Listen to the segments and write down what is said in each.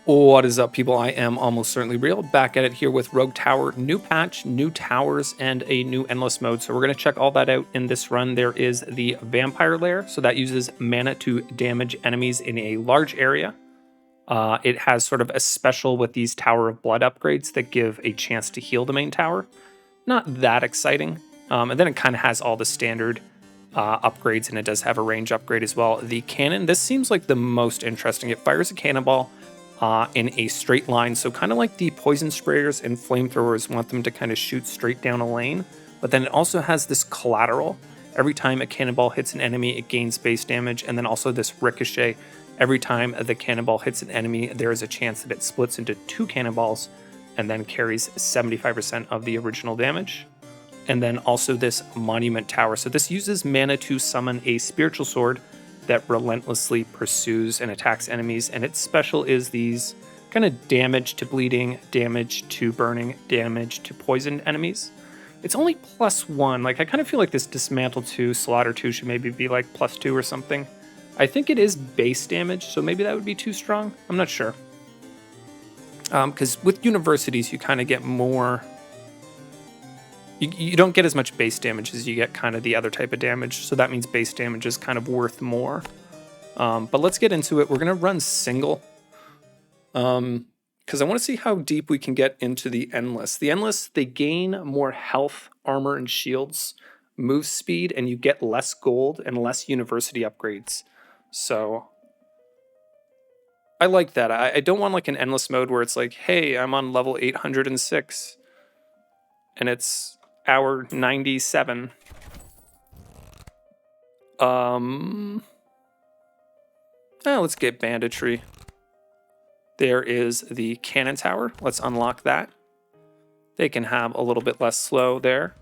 What is up, people? I am almost certainly real. Back at it here with Rogue Tower. New patch, new towers, and a new endless mode. So we're going to check all that out in this run. There is the Vampire Lair. So that uses mana to damage enemies in a large area. It has sort of a special with these Tower of Blood upgrades that give a chance to heal the main tower. Not that exciting. And then it kind of has all the standard upgrades, and it does have a range upgrade as well. The cannon, this seems like the most interesting. It fires a cannonball in a straight line. So kind of like the poison sprayers and flamethrowers want them to kind of shoot straight down a lane. But then it also has this collateral. Every time a cannonball hits an enemy, it gains base damage. And then also this ricochet. Every time the cannonball hits an enemy, there is a chance that it splits into 2 cannonballs and then carries 75% of the original damage. And then also this monument tower. So this uses mana to summon a spiritual sword that relentlessly pursues and attacks enemies, and its special is these kind of damage to bleeding, damage to burning, damage to poisoned enemies. It's only +1. Like, I kind of feel like this Dismantle 2, Slaughter 2 should maybe be like +2 or something. I think it is base damage, so maybe that would be too strong. I'm not sure. Because with universities, you kind of get more... You don't get as much base damage as you get kind of the other type of damage, so that means base damage is kind of worth more. But let's get into it. We're going to run single, because I want to see how deep we can get into the Endless. The Endless, they gain more health, armor, and shields, move speed, and you get less gold and less university upgrades. So I like that. I don't want like an Endless mode where it's like, hey, I'm on level 806, and it's hour 97. Let's get banditry. There is the cannon tower. Let's unlock that. They can have a little bit less slow there.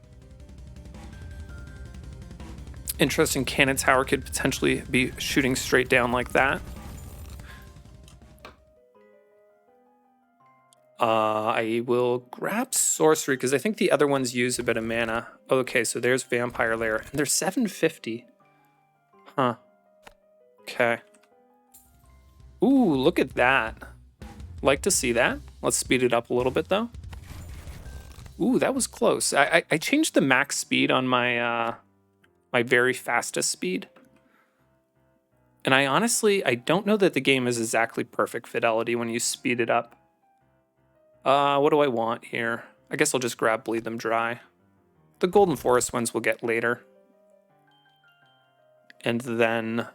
Interesting, cannon tower could potentially be shooting straight down like that. I will grab sorcery because I think the other ones use a bit of mana. Okay, so there's Vampire Lair, and they're 750. Huh. Okay. Ooh, look at that. Like to see that. Let's speed it up a little bit though. Ooh, that was close. I changed the max speed on my my very fastest speed. And I don't know that the game is exactly perfect fidelity when you speed it up. What do I want here? I guess I'll just grab Bleed Them Dry. The Golden Forest ones we'll get later. And then,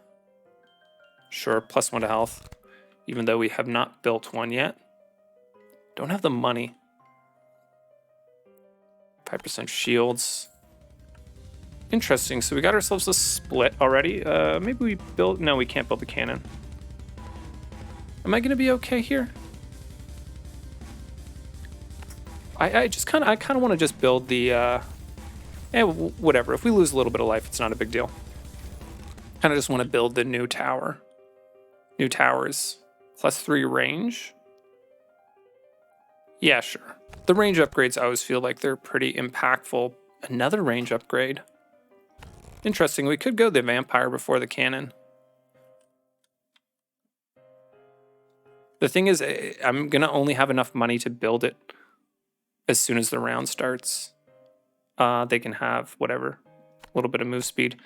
sure, +1 to health, even though we have not built one yet. Don't have the money. 5% shields. Interesting, so we got ourselves a split already. Maybe we build, no, we can't build the cannon. Am I gonna be okay here? I kind of want to just build the, whatever. If we lose a little bit of life, it's not a big deal. Kind of just want to build the new tower. New towers. +3 range. Yeah, sure. The range upgrades, I always feel like they're pretty impactful. Another range upgrade. Interesting. We could go the vampire before the cannon. The thing is, I'm going to only have enough money to build it as soon as the round starts. They can have whatever, a little bit of move speed.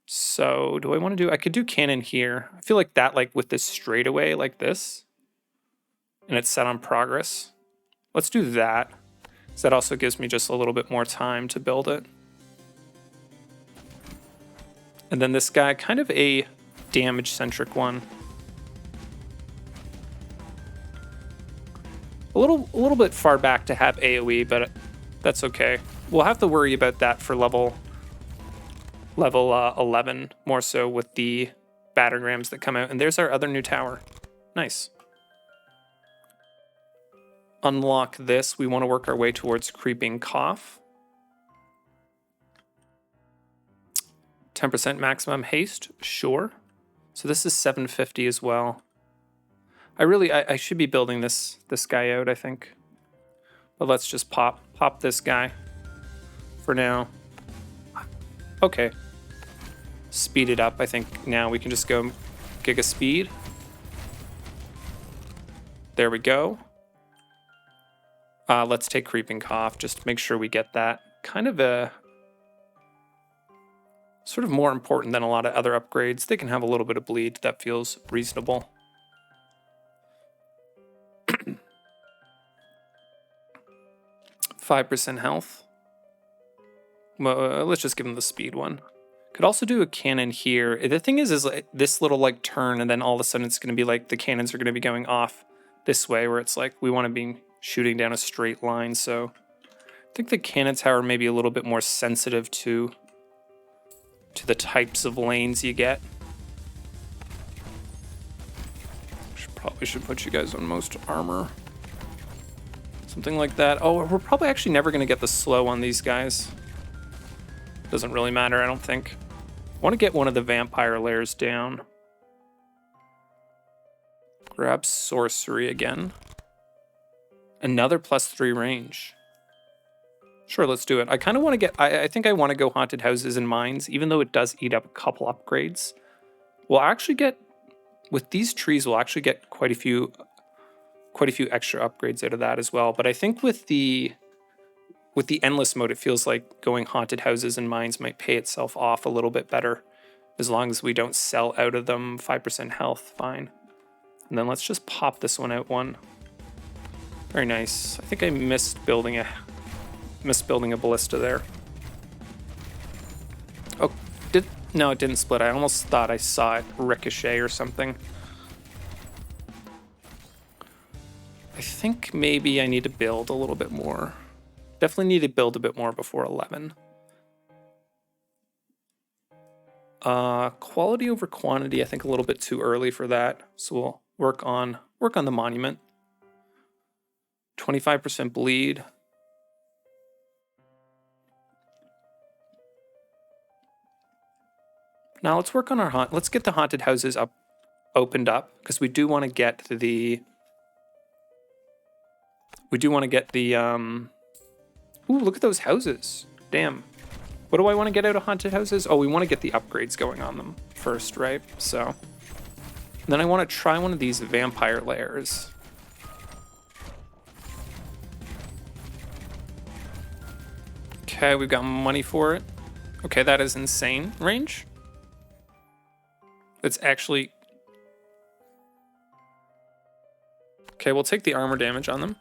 So do I want to do, I could do cannon here. I feel like that, like with this straightaway like this, and it's set on progress. Let's do that. So that also gives me just a little bit more time to build it. And then this guy, kind of a damage centric one. A little bit far back to have AoE, but that's okay. We'll have to worry about that for level 11, more so with the battergrams that come out. And there's our other new tower. Nice. Unlock this. We want to work our way towards Creeping Cough. 10% maximum haste, sure. So this is 750 as well. I should be building this guy out, I think. But let's just pop this guy for now. Okay. Speed it up. I think now we can just go Giga Speed. There we go. Let's take Creeping Cough, just to make sure we get that. Kind of a... sort of more important than a lot of other upgrades. They can have a little bit of bleed. That feels reasonable. 5% health. Well, let's just give him the speed one. Could also do a cannon here. The thing is like this little like turn, and then all of a sudden it's going to be like the cannons are going to be going off this way, where it's like we want to be shooting down a straight line. So I think the cannon tower may be a little bit more sensitive to the types of lanes you get. Probably should put you guys on most armor. Something like that. Oh, we're probably actually never going to get the slow on these guys. Doesn't really matter, I don't think. I want to get one of the vampire layers down. Grab sorcery again. Another +3 range. Sure, let's do it. I kind of want to get... I think I want to go haunted houses and mines, even though it does eat up a couple upgrades. We'll actually get... with these trees, we'll actually get quite a few extra upgrades out of that as well. But I think with the endless mode, it feels like going haunted houses and mines might pay itself off a little bit better, as long as we don't sell out of them. 5% health, fine. And then let's just pop this one out one. Very nice. I think I missed building a ballista there. Oh, no, it didn't split. I almost thought I saw it ricochet or something. I think maybe I need to build a little bit more. Definitely need to build a bit more before 11. Quality over quantity, I think a little bit too early for that. So we'll work on the monument. 25% bleed. Now let's work on our let's get the haunted houses opened up, because we do want to get the ooh, look at those houses. Damn. What do I want to get out of haunted houses? Oh, we want to get the upgrades going on them first, right? So then I want to try one of these vampire layers. Okay, we've got money for it. Okay, that is insane range. It's actually... okay, we'll take the armor damage on them.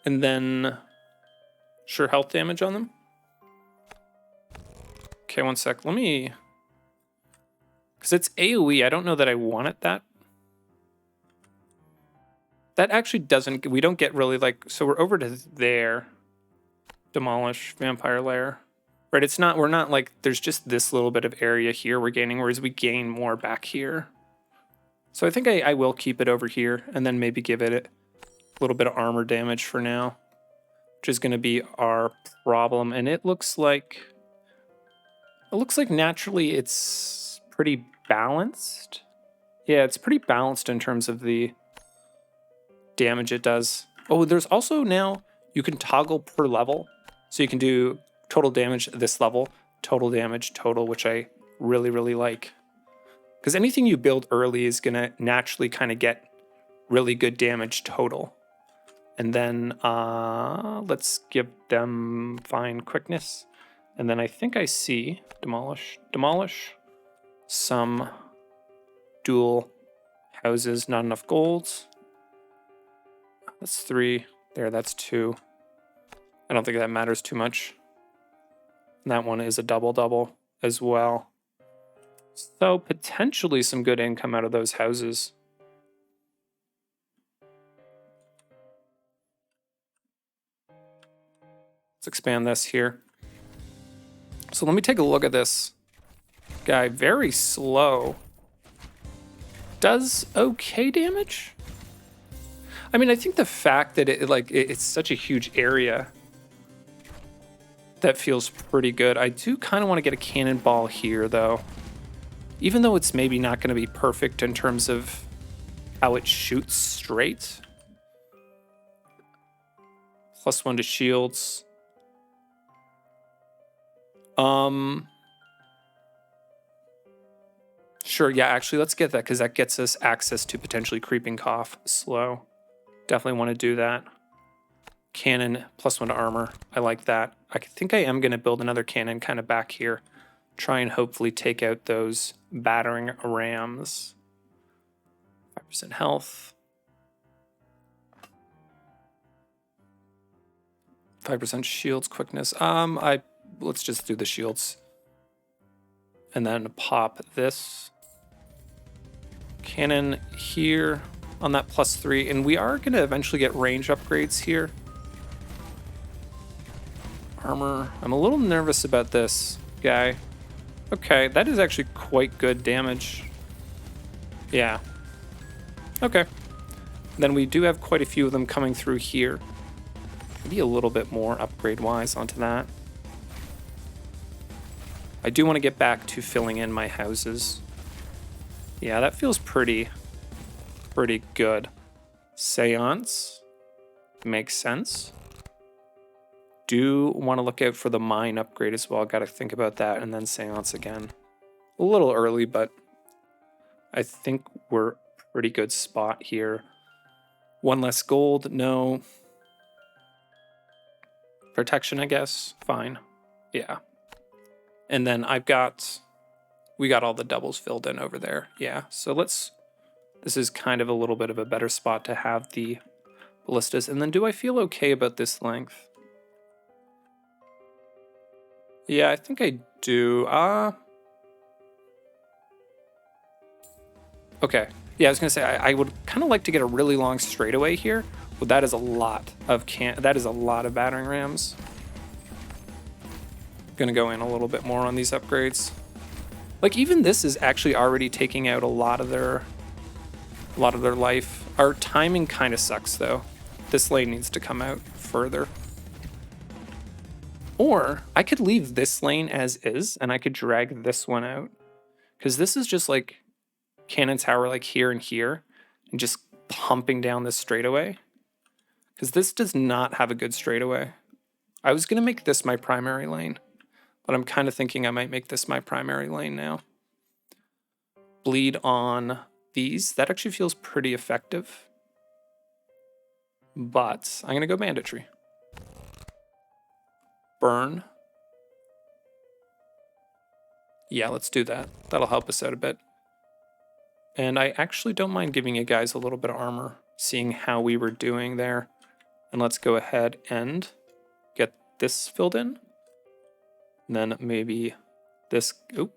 And then... sure, health damage on them. Okay, one sec. Let me... because it's AoE, I don't know that I want it that. That actually doesn't... we don't get really like... so we're over to there. Demolish, vampire lair. Right, it's not... we're not like... there's just this little bit of area here we're gaining, whereas we gain more back here. So I think I will keep it over here, and then maybe give it a little bit of armor damage for now, which is going to be our problem. And it looks like naturally it's pretty balanced. Yeah, it's pretty balanced in terms of the damage it does. Oh, there's also now you can toggle per level, so you can do total damage this level, total damage total, which I really like. Because anything you build early is going to naturally kind of get really good damage total. And then let's give them fine quickness. And then I think I see demolish, some dual houses, not enough golds. That's 3. There, that's 2. I don't think that matters too much. And that one is a double as well. So potentially some good income out of those houses. Let's expand this here. So let me take a look at this guy. Very slow. Does okay damage? I mean, I think the fact that it's such a huge area, that feels pretty good. I do kind of want to get a cannonball here, though. Even though it's maybe not going to be perfect in terms of how it shoots straight. +1 to shields. Sure, yeah, actually, let's get that because that gets us access to potentially creeping cough slow. Definitely want to do that. Cannon +1 to armor. I like that. I think I am going to build another cannon kind of back here. Try and hopefully take out those battering rams. 5% health. 5% shields quickness. Let's just do the shields. And then pop this cannon here on that +3. And we are going to eventually get range upgrades here. Armor. I'm a little nervous about this guy. Okay, that is actually quite good damage. Yeah. Okay. Then we do have quite a few of them coming through here. Maybe a little bit more upgrade-wise onto that. I do want to get back to filling in my houses. Yeah, that feels pretty good. Seance. Makes sense. Do want to look out for the mine upgrade as well. Got to think about that, and then Seance again. A little early, but I think we're pretty good spot here. 1 less gold, no. Protection, I guess, fine. Yeah. And then we got all the doubles filled in over there. Yeah, so this is kind of a little bit of a better spot to have the ballistas. And then do I feel okay about this length? Yeah, I think I do. Okay. Yeah, I was gonna say I would kind of like to get a really long straightaway here, but that is a lot of battering rams. Gonna go in a little bit more on these upgrades. Like even this is actually already taking out a lot of their life. Our timing kind of sucks though. This lane needs to come out further. Or I could leave this lane as is and I could drag this one out. Because this is just like cannon tower like here and here and just pumping down this straightaway. Because this does not have a good straightaway. I was going to make this my primary lane. But I'm kind of thinking I might make this my primary lane now. Bleed on these. That actually feels pretty effective. But I'm going to go banditry. Burn. Yeah, let's do that. That'll help us out a bit. And I actually don't mind giving you guys a little bit of armor, seeing how we were doing there. And let's go ahead and get this filled in. And then maybe this. Oop.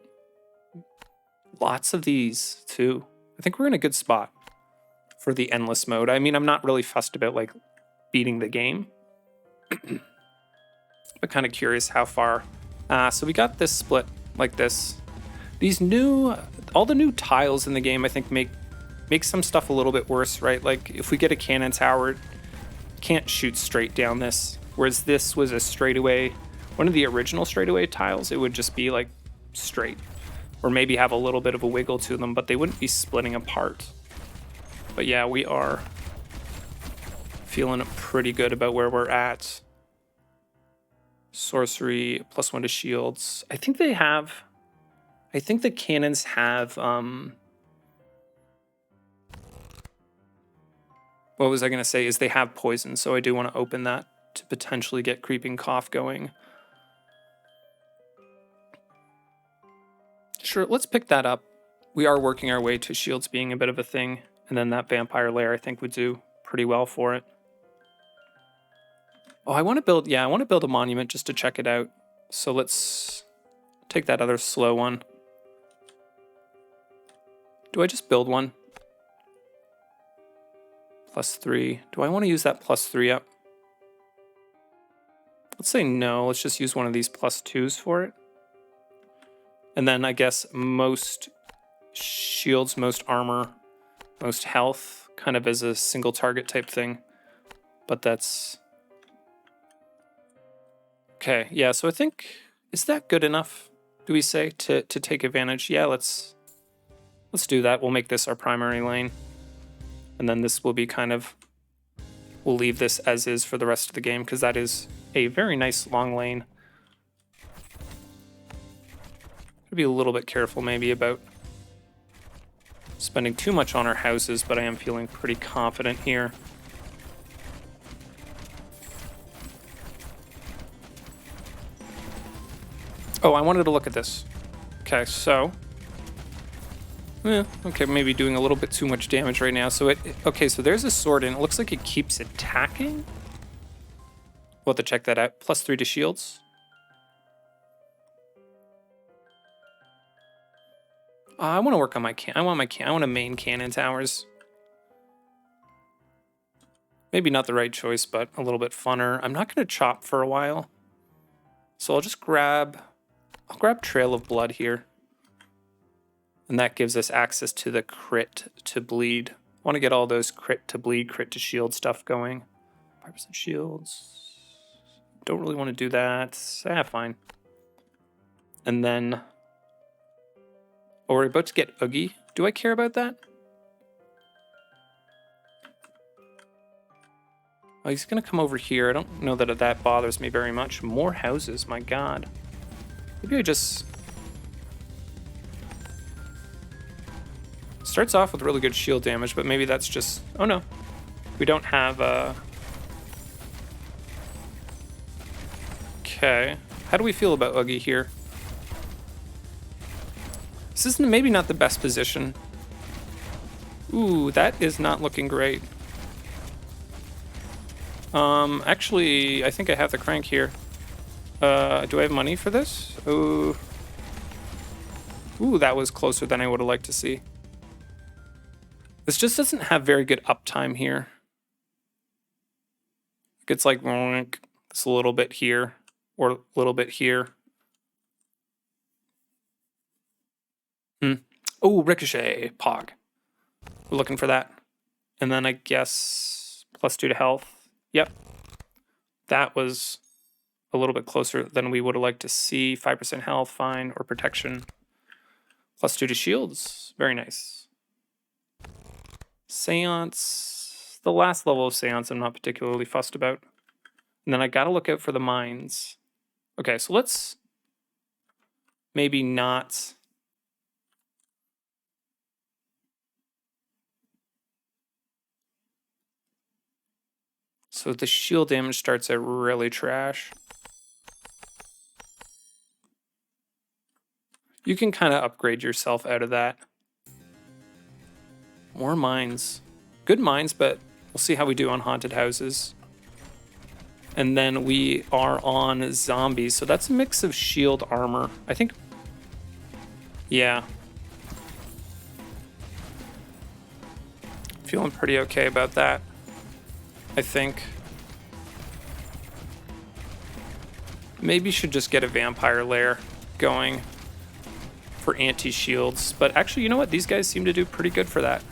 Lots of these too. I think we're in a good spot for the endless mode. I mean, I'm not really fussed about like beating the game. But kind of curious how far. So we got this split like this. All the new tiles in the game, I think make some stuff a little bit worse, right? Like if we get a cannon tower, it can't shoot straight down this. Whereas this was a straightaway, one of the original straightaway tiles, it would just be like straight. Or maybe have a little bit of a wiggle to them, but they wouldn't be splitting apart. But yeah, we are feeling pretty good about where we're at. Sorcery, +1 to shields. I think the cannons have, what was I going to say is they have poison. So I do want to open that to potentially get creeping cough going. Sure, let's pick that up. We are working our way to shields being a bit of a thing. And then that vampire lair I think would do pretty well for it. Oh, I want to build a monument just to check it out. So let's take that other slow one. Do I just build one? +3. Do I want to use that +3 up? Let's say no. Let's just use one of these +2s for it. And then I guess most shields, most armor, most health, kind of as a single target type thing. But that's... Okay, yeah, so I think... Is that good enough, do we say, to take advantage? Yeah, let's do that. We'll make this our primary lane. And then this will be kind of... We'll leave this as is for the rest of the game, because that is a very nice long lane. Be a little bit careful maybe about spending too much on our houses, but I am feeling pretty confident here. Oh, I wanted to look at this. Okay, so... okay, maybe doing a little bit too much damage right now. So okay, so there's a sword, and it looks like it keeps attacking. We'll have to check that out. +3 to shields. I want to work on my I want a main cannon towers. Maybe not the right choice, but a little bit funner. I'm not going to chop for a while. So I'll just grab... I'll grab Trail of Blood here. And that gives us access to the crit to bleed. I want to get all those crit to bleed, crit to shield stuff going. 5% shields. Don't really want to do that. Fine. And then... Oh, we're about to get Oogie. Do I care about that? Oh, he's going to come over here. I don't know that that bothers me very much. More houses, my god. Maybe I just... Starts off with really good shield damage, but maybe that's just... Oh no. We don't have... Okay. How do we feel about Oogie here? This is maybe not the best position. Ooh, that is not looking great. Actually, I think I have the crank here. Do I have money for this? Ooh. Ooh, that was closer than I would have liked to see. This just doesn't have very good uptime here. It's like this a little bit here, or a little bit here. Oh, Ricochet, Pog. We're looking for that. And then I guess +2 to health. Yep. That was a little bit closer than we would have liked to see. 5% health, fine, or protection. +2 to shields. Very nice. Seance. The last level of Seance I'm not particularly fussed about. And then I gotta look out for the mines. Okay, so let's maybe not... So the shield damage starts out really trash. You can kind of upgrade yourself out of that. More mines. Good mines, but we'll see how we do on haunted houses. And then we are on zombies. So that's a mix of shield armor. I think... Yeah. Feeling pretty okay about that. I think. Maybe should just get a vampire lair going for anti-shields. But actually, you know what? These guys seem to do pretty good for that.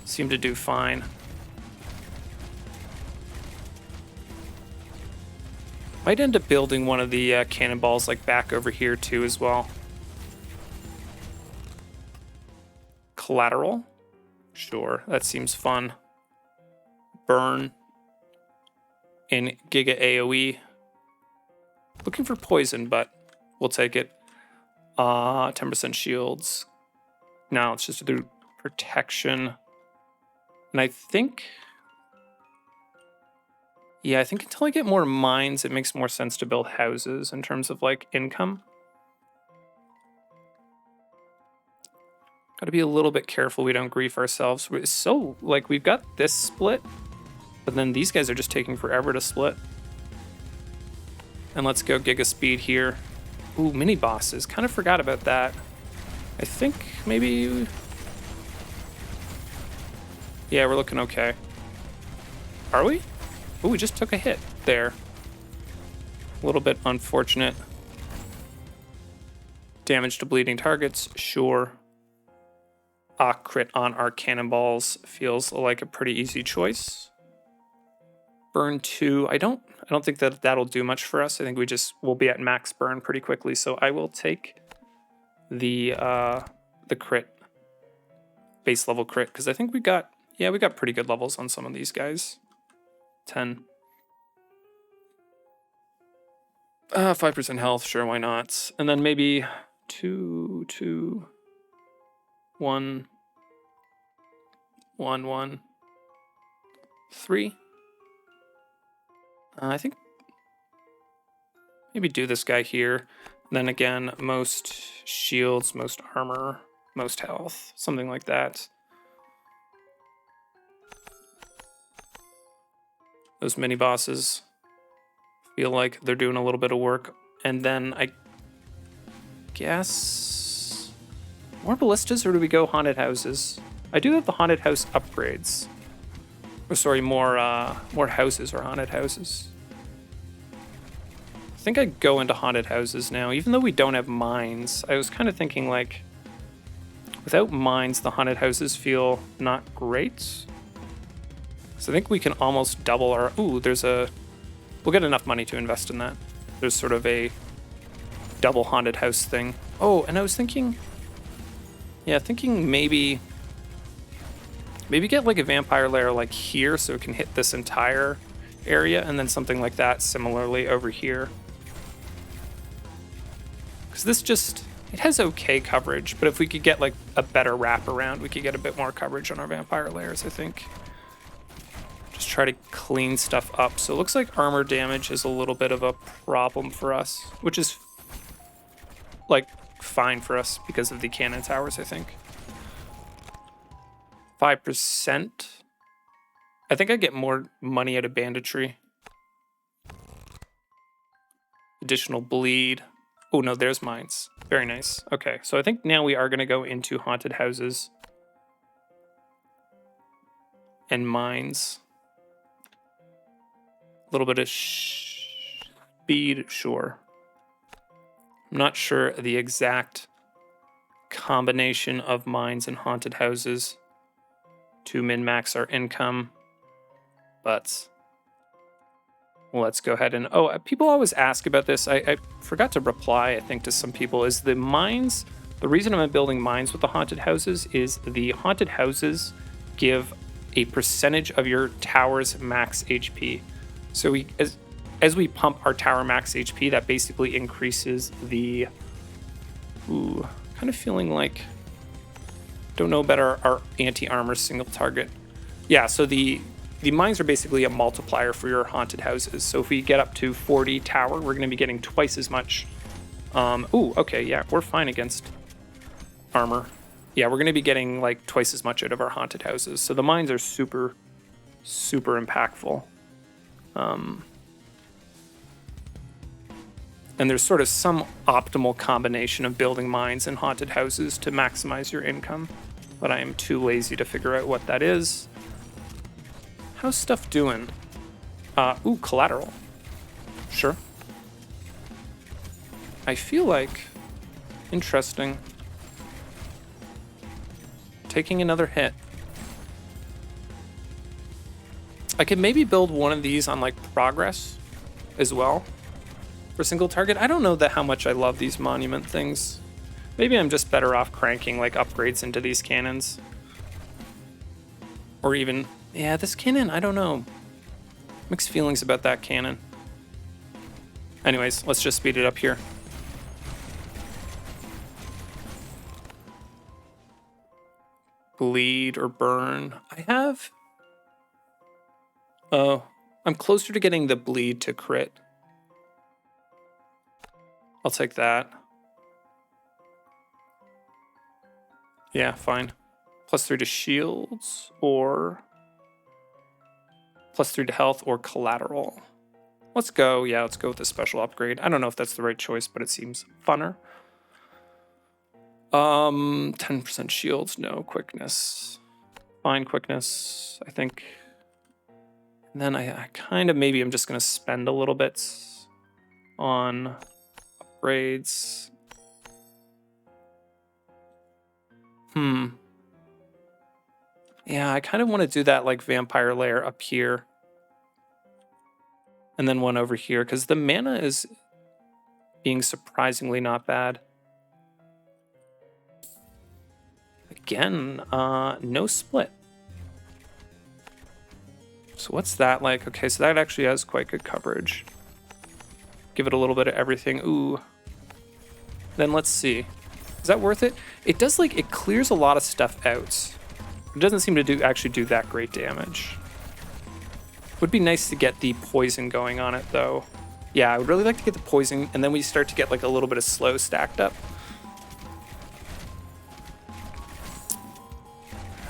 Seem to do fine. Might end up building one of the cannonballs like back over here too as well. Collateral? Sure, that seems fun. Burn. And Giga AoE. Looking for poison, but we'll take it. 10% shields. Now let's just do protection. And I think... Yeah, I think until I get more mines, it makes more sense to build houses in terms of, like, income. Gotta be a little bit careful we don't grief ourselves. It's so, like, we've got this split, but then these guys are just taking forever to split. And let's go Giga Speed here. Ooh, mini bosses. Kind of forgot about that. I think maybe... Yeah, we're looking okay. Are we? Ooh, we just took a hit there. A little bit unfortunate. Damage to bleeding targets, sure. Crit on our cannonballs feels like a pretty easy choice. Burn 2. I don't think that that'll do much for us. I think we'll be at max burn pretty quickly. So I will take the crit, base level crit, because I think we got pretty good levels on some of these guys. 10. 5% health, sure, why not? And then maybe 2, 2, 1. 1, 1, 3. I think maybe do this guy here. Then again, most shields, most armor, most health, something like that. Those mini bosses feel like they're doing a little bit of work. And then I guess more ballistas, or do we go haunted houses? I do have the haunted house upgrades. Or sorry, more houses or haunted houses. I think I'd go into haunted houses now, even though we don't have mines. I was kind of thinking like, without mines, the haunted houses feel not great. So I think we can almost double our, ooh, we'll get enough money to invest in that. There's sort of a double haunted house thing. Oh, and I was thinking, maybe get like a vampire lair like here so it can hit this entire area, and then something like that similarly over here. Because this it has okay coverage, but if we could get like a better wraparound, we could get a bit more coverage on our vampire lairs, I think. Just try to clean stuff up. So it looks like armor damage is a little bit of a problem for us, which is like fine for us because of the cannon towers, I think. 5%. I think I get more money out of banditry. Additional bleed. Oh no, there's mines. Very nice. Okay, so I think now we are going to go into haunted houses and mines. A little bit of speed, sure. I'm not sure the exact combination of mines and haunted houses to min-max our income, but let's go ahead and, people always ask about this. I forgot to reply, I think, to some people, is the mines, the reason I'm building mines with the haunted houses is the haunted houses give a percentage of your tower's max HP. So as we pump our tower max HP, that basically increases the, kind of feeling like, don't know about our anti-armor single target. Yeah, so the mines are basically a multiplier for your haunted houses. So if we get up to 40 tower, we're going to be getting twice as much. Okay, yeah, we're fine against armor. Yeah, we're going to be getting like twice as much out of our haunted houses. So the mines are super, super impactful. And there's sort of some optimal combination of building mines and haunted houses to maximize your income, but I am too lazy to figure out what that is. How's stuff doing? Collateral. Sure. I feel like, interesting. Taking another hit. I could maybe build one of these on like progress as well for single target. I don't know how much I love these monument things. Maybe I'm just better off cranking like upgrades into these cannons. Or even, yeah, this cannon, I don't know. Mixed feelings about that cannon. Anyways, let's just speed it up here. Bleed or burn. I'm closer to getting the bleed to crit. I'll take that. Yeah, fine. +3 to shields or +3 to health or collateral. Let's go. Yeah, let's go with the special upgrade. I don't know if that's the right choice, but it seems funner. 10% shields, no quickness. Fine quickness, I think. And then I kind of, maybe I'm just going to spend a little bit on upgrades. Yeah, I kind of want to do that like vampire lair up here. And then one over here, because the mana is being surprisingly not bad. Again, no split. So what's that like? Okay, so that actually has quite good coverage. Give it a little bit of everything. Ooh. Then let's see. Is that worth it? It does, like, it clears a lot of stuff out. It doesn't seem to actually do that great damage. Would be nice to get the poison going on it, though. Yeah, I would really like to get the poison, and then we start to get like a little bit of slow stacked up.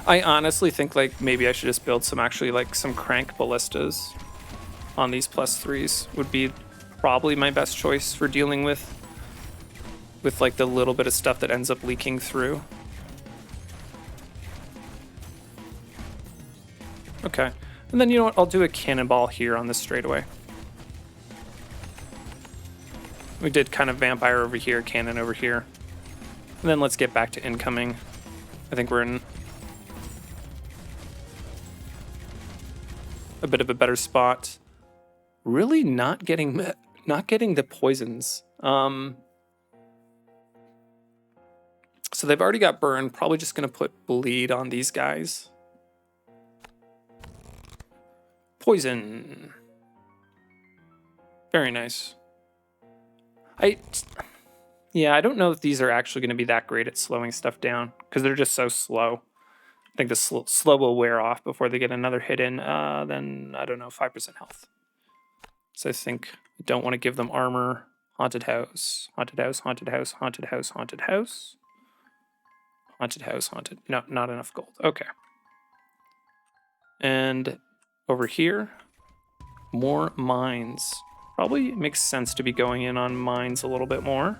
I honestly think like maybe I should just build some actually like some crank ballistas on these +3s. Would be probably my best choice for dealing with like the little bit of stuff that ends up leaking through. Okay, and then you know what? I'll do a cannonball here on this straightaway. We did kind of vampire over here, cannon over here. And then let's get back to incoming. I think we're in a bit of a better spot. Really not getting the poisons. So they've already got burn. Probably just gonna put bleed on these guys. Poison. Very nice. Yeah, I don't know if these are actually going to be that great at slowing stuff down because they're just so slow. I think the slow will wear off before they get another hit in. Then, I don't know, 5% health. So I think I don't want to give them armor. Haunted house, haunted house, haunted house, haunted house, haunted house. Haunted house, haunted. No, not enough gold. Okay. And over here, more mines. Probably makes sense to be going in on mines a little bit more.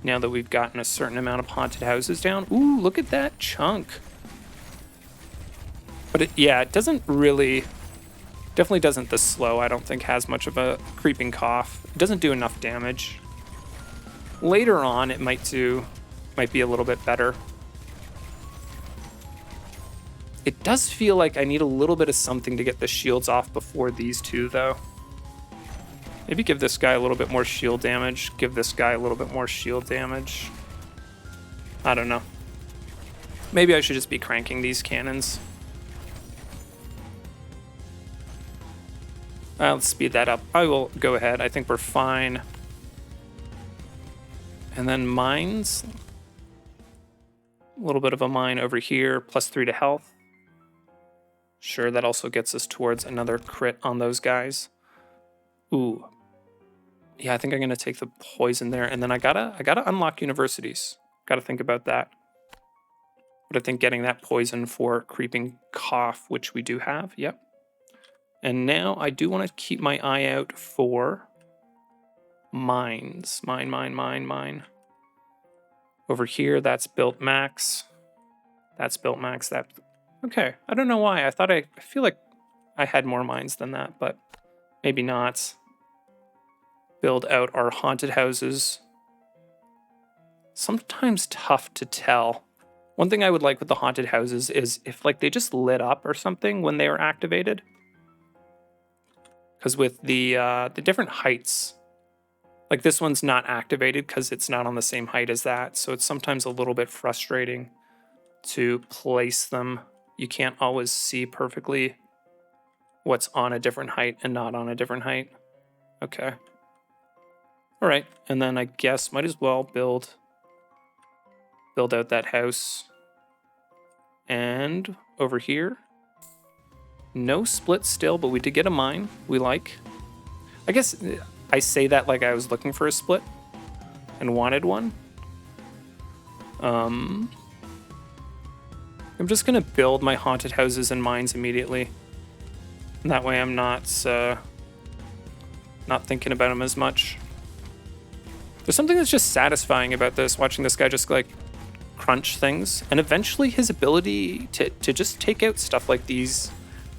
Now that we've gotten a certain amount of haunted houses down. Ooh, look at that chunk. But it doesn't really, definitely doesn't the slow, I don't think has much of a creeping cough. It doesn't do enough damage. Later on, it might be a little bit better. It does feel like I need a little bit of something to get the shields off before these two, though. Maybe give this guy a little bit more shield damage. Give this guy a little bit more shield damage. I don't know. Maybe I should just be cranking these cannons. Let's speed that up. I will go ahead. I think we're fine. And then mines. A little bit of a mine over here. +3 to health. Sure, that also gets us towards another crit on those guys. Ooh. Yeah, I think I'm gonna take the poison there, and then I gotta unlock universities. Gotta think about that. But I think getting that poison for creeping cough, which we do have, yep. And now I do want to keep my eye out for mines. Mine. Over here, that's built max. That's built max. That. Okay, I don't know why. I feel like I had more mines than that, but maybe not. Build out our haunted houses. Sometimes tough to tell. One thing I would like with the haunted houses is if like they just lit up or something when they were activated. Because with the different heights, like this one's not activated because it's not on the same height as that, so it's sometimes a little bit frustrating to place them. You can't always see perfectly what's on a different height and not on a different height. Okay. All right, and then I guess might as well build out that house. And over here, no split still, but we did get a mine. We like. I guess I say that like I was looking for a split and wanted one. I'm just gonna build my haunted houses and mines immediately. And that way I'm not thinking about them as much. There's something that's just satisfying about this, watching this guy just like crunch things, and eventually his ability to just take out stuff like these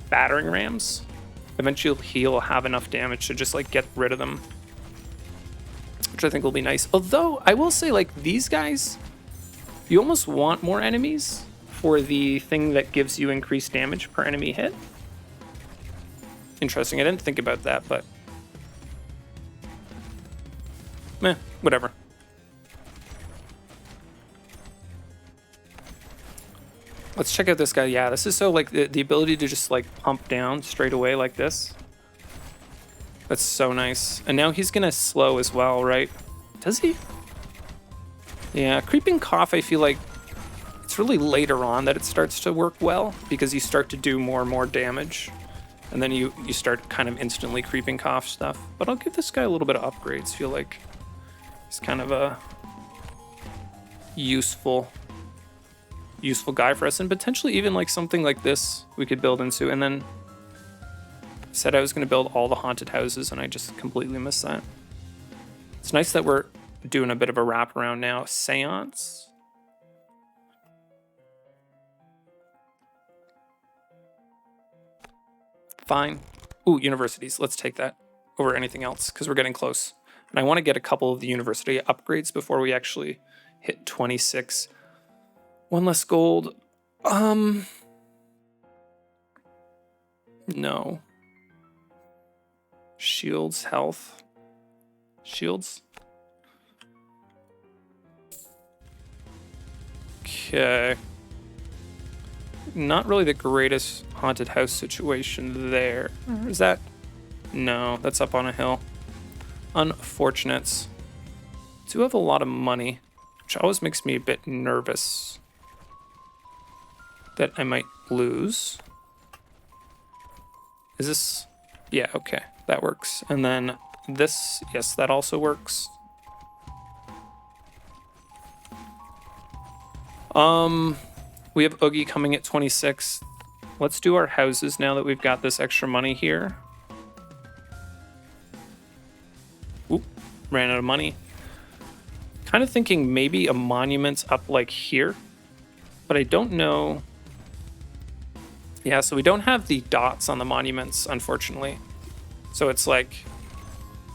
battering rams. Eventually he'll have enough damage to just like get rid of them, which I think will be nice. Although I will say, like, these guys, you almost want more enemies for the thing that gives you increased damage per enemy hit. Interesting. I didn't think about that, but whatever. Let's check out this guy. Yeah, this is so like the ability to just like pump down straight away like this. That's so nice. And now he's gonna slow as well, right? Does he? Yeah, creeping cough, I feel like it's It's really later on that it starts to work well, because you start to do more and more damage. And then you start kind of instantly creeping cough stuff. But I'll give this guy a little bit of upgrades. Feel like he's kind of a useful guy for us. And potentially even like something like this we could build into. And then I said I was going to build all the haunted houses, and I just completely missed that. It's nice that we're doing a bit of a wraparound now. Seance. Fine. Ooh, universities. Let's take that over anything else, because we're getting close. And I want to get a couple of the university upgrades before we actually hit 26. One less gold. No. Shields, health. Shields. Okay. Not really the greatest haunted house situation there. Is that? No, that's up on a hill. Unfortunates. Do have a lot of money, which always makes me a bit nervous that I might lose. Is this? Yeah, okay, that works. And then this, yes, that also works. We have Oogie coming at 26. Let's do our houses now that we've got this extra money here. Oop, ran out of money. Kind of thinking maybe a monument's up like here, but I don't know. Yeah, so we don't have the dots on the monuments, unfortunately. So it's like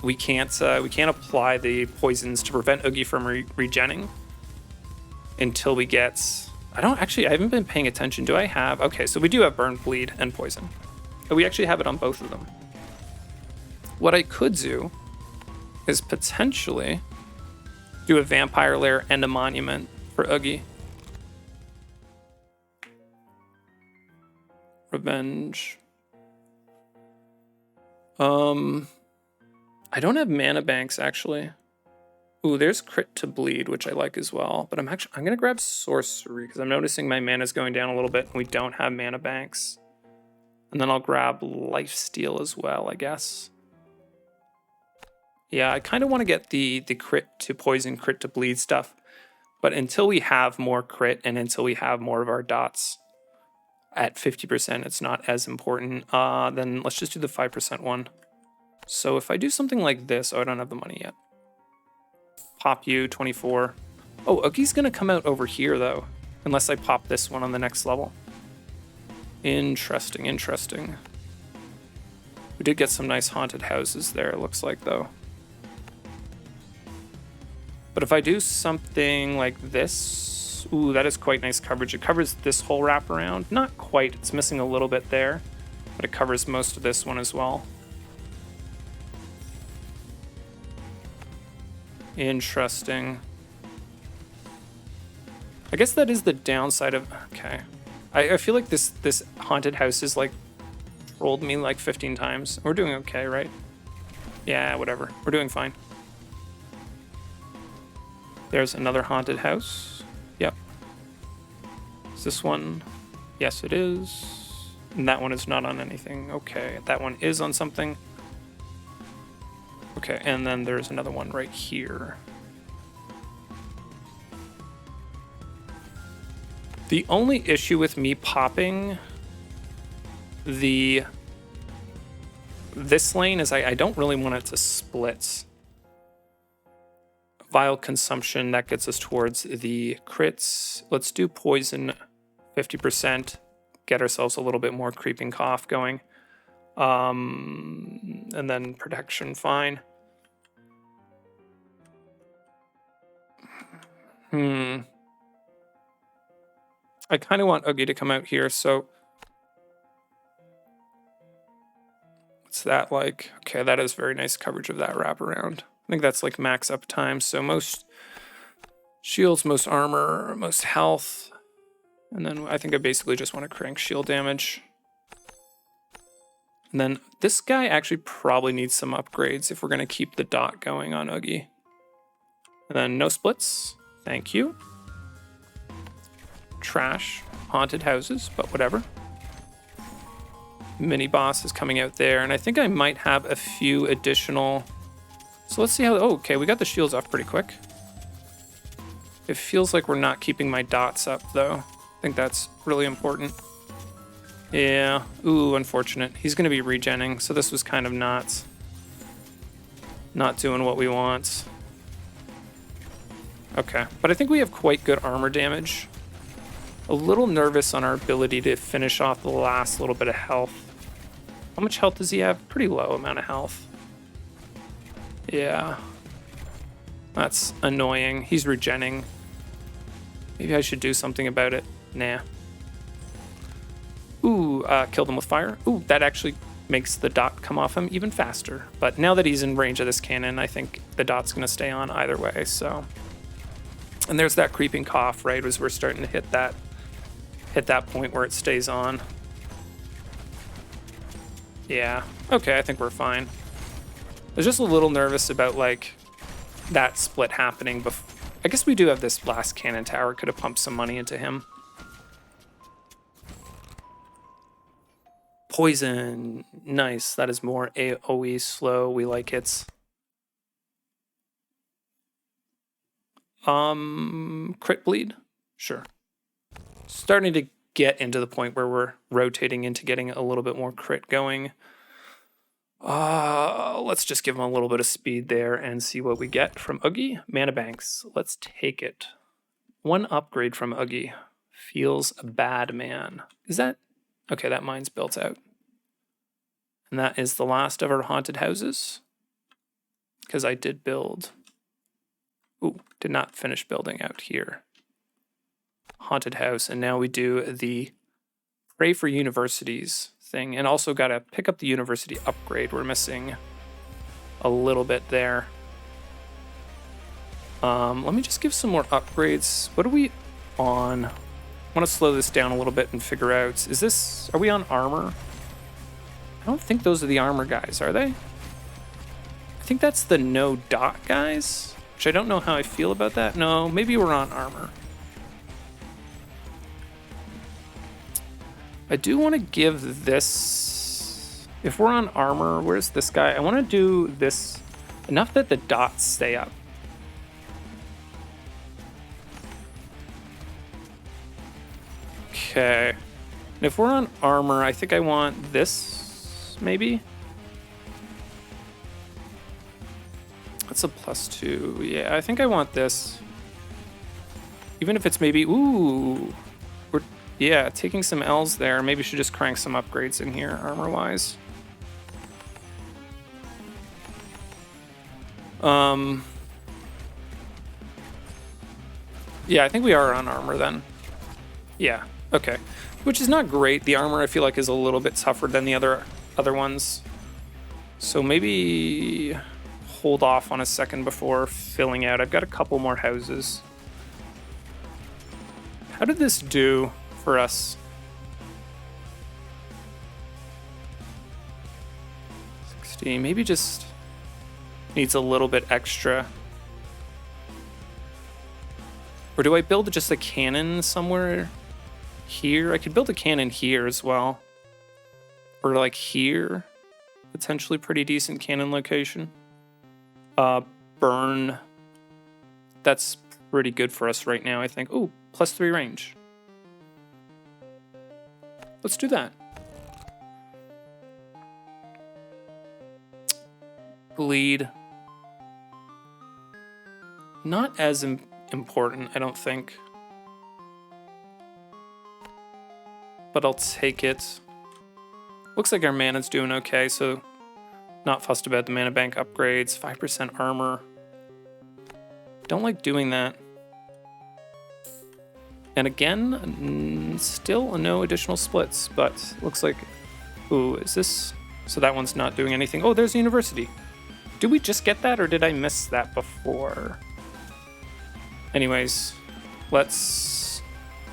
we can't apply the poisons to prevent Oogie from regenning until we get. I haven't been paying attention. Do I have? Okay, so we do have burn, bleed, and poison. But we actually have it on both of them. What I could do is potentially do a vampire lair and a monument for Oogie. Revenge. I don't have mana banks, actually. Ooh, there's crit to bleed, which I like as well. But I'm gonna grab sorcery, because I'm noticing my mana's going down a little bit and we don't have mana banks. And then I'll grab lifesteal as well, I guess. Yeah, I kind of want to get the crit to poison, crit to bleed stuff. But until we have more crit and until we have more of our dots at 50%, it's not as important. Then let's just do the 5% one. So if I do something like this, oh, I don't have the money yet. Pop you, 24. Oh, Oogie's gonna come out over here though, unless I pop this one on the next level. Interesting, interesting. We did get some nice haunted houses there, it looks like though. But if I do something like this, ooh, that is quite nice coverage. It covers this whole wraparound. Not quite, it's missing a little bit there, but it covers most of this one as well. Interesting. I guess that is the downside of, okay. I feel like this haunted house is like rolled me like 15 times. We're doing okay, right? Yeah, whatever. We're doing fine. There's another haunted house. Yep. Is this one? Yes, it is. And that one is not on anything. Okay, that one is on something. Okay, and then there's another one right here. The only issue with me popping this lane is I don't really want it to split. Vile consumption, that gets us towards the crits. Let's do poison 50%, get ourselves a little bit more creeping cough going. And then protection, fine. I kind of want Oogie to come out here, so what's that like? Okay, that is very nice coverage of that wraparound. I think that's like max uptime, so most shields, most armor, most health, and then I think I basically just want to crank shield damage. And then this guy actually probably needs some upgrades if we're going to keep the dot going on Oogie. And then no splits. Thank you. trash haunted houses, but whatever. Mini boss is coming out there, and I think I might have a few additional. So let's see how. Oh, okay, we got the shields off pretty quick. It feels like we're not keeping my dots up, though. I think that's really important. Yeah. Ooh, unfortunate. He's going to be regenning, so this was kind of not doing what we want. Okay, but I think we have quite good armor damage. A little nervous on our ability to finish off the last little bit of health. How much health does he have? Pretty low amount of health. Yeah. That's annoying. He's regenning. Maybe I should do something about it. Nah. Ooh, killed him with fire. Ooh, that actually makes the dot come off him even faster. But now that he's in range of this cannon, I think the dot's going to stay on either way, so. And there's that creeping cough, right, as we're starting to hit that point where it stays on. Yeah, okay, I think we're fine. I was just a little nervous about, like, that split happening before. I guess we do have this last cannon tower. Could have pumped some money into him. Poison. Nice. That is more AoE slow. We like it. Crit bleed? Sure. Starting to get into the point where we're rotating into getting a little bit more crit going. Let's just give him a little bit of speed there and see what we get from Oogie. Mana banks. Let's take it. One upgrade from Oogie. Feels bad, man. Is that... Okay, that mine's built out. And that is the last of our haunted houses. Because I did build... Ooh, did not finish building out here. Haunted house. And now we do the Pray for Universities thing. And also got to pick up the university upgrade. We're missing a little bit there. Let me just give some more upgrades. What are we on? I want to slow this down a little bit and figure out, are we on armor? I don't think those are the armor guys, are they? I think that's the no dot guys, which I don't know how I feel about that. No, maybe we're on armor. I do want to give this, if we're on armor, where's this guy? I want to do this enough that the dots stay up. Okay, and if we're on armor, I think I want this, maybe? That's a +2, yeah, I think I want this. Even if it's maybe, ooh, yeah, taking some L's there, maybe should just crank some upgrades in here, armor-wise. Yeah, I think we are on armor then. Yeah. Okay, which is not great. The armor I feel like is a little bit tougher than the other ones. So maybe hold off on a second before filling out. I've got a couple more houses. How did this do for us? 60, maybe just needs a little bit extra. Or do I build just a cannon somewhere? Here, I could build a cannon here as well, or like here, potentially pretty decent cannon location. Burn, that's pretty good for us right now, I think. Ooh, +3 range. Let's do that. Bleed, not as important, I don't think. But I'll take it. Looks like our mana's doing okay, so not fussed about the mana bank upgrades. 5% armor. Don't like doing that. And again, still no additional splits, but looks like, ooh, is this? So that one's not doing anything. Oh, there's the university. Did we just get that, or did I miss that before? Anyways, let's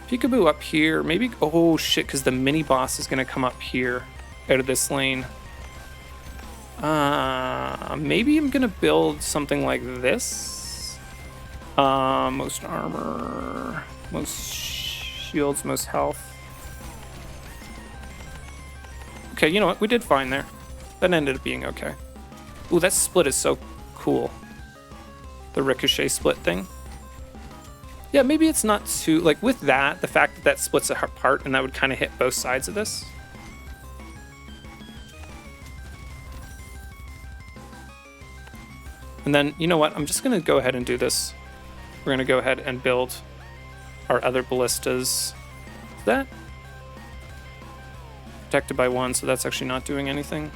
peekaboo up here. Maybe, oh shit, because the mini boss is going to come up here out of this lane. Maybe I'm going to build something like this. Most armor, most shields, most health. Okay, you know what? We did fine there. That ended up being okay. Ooh, that split is so cool. The ricochet split thing. Yeah, maybe it's not too... Like, with that, the fact that that splits apart and that would kind of hit both sides of this. And then, you know what? I'm just going to go ahead and do this. We're going to go ahead and build our other ballistas. Is that protected by 1, so that's actually not doing anything.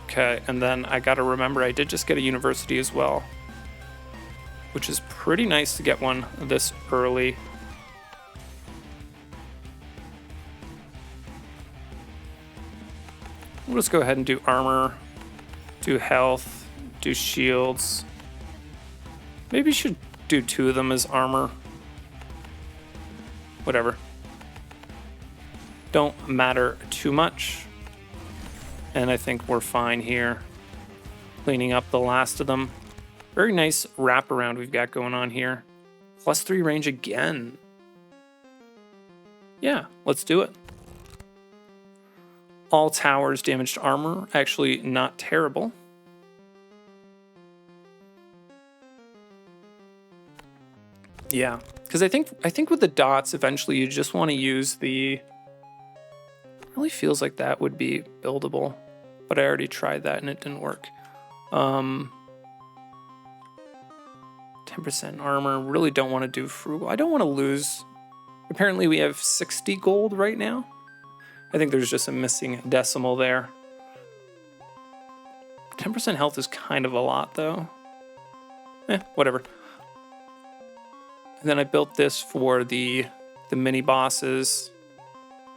Okay, and then I got to remember I did just get a university as well, which is pretty nice to get one this early. We'll just go ahead and do armor, do health, do shields. Maybe should do 2 of them as armor. Whatever. Don't matter too much. And I think we're fine here. Cleaning up the last of them. Very nice wraparound we've got going on here. +3 range again. Yeah, let's do it. All towers damaged armor. Actually, not terrible. Yeah, because I think with the dots, eventually you just want to use the... It really feels like that would be buildable, but I already tried that and it didn't work. 10% armor. Really don't want to do frugal. I don't want to lose. Apparently we have 60 gold right now. I think there's just a missing decimal there. 10% health is kind of a lot though. Whatever. And then I built this for the mini bosses.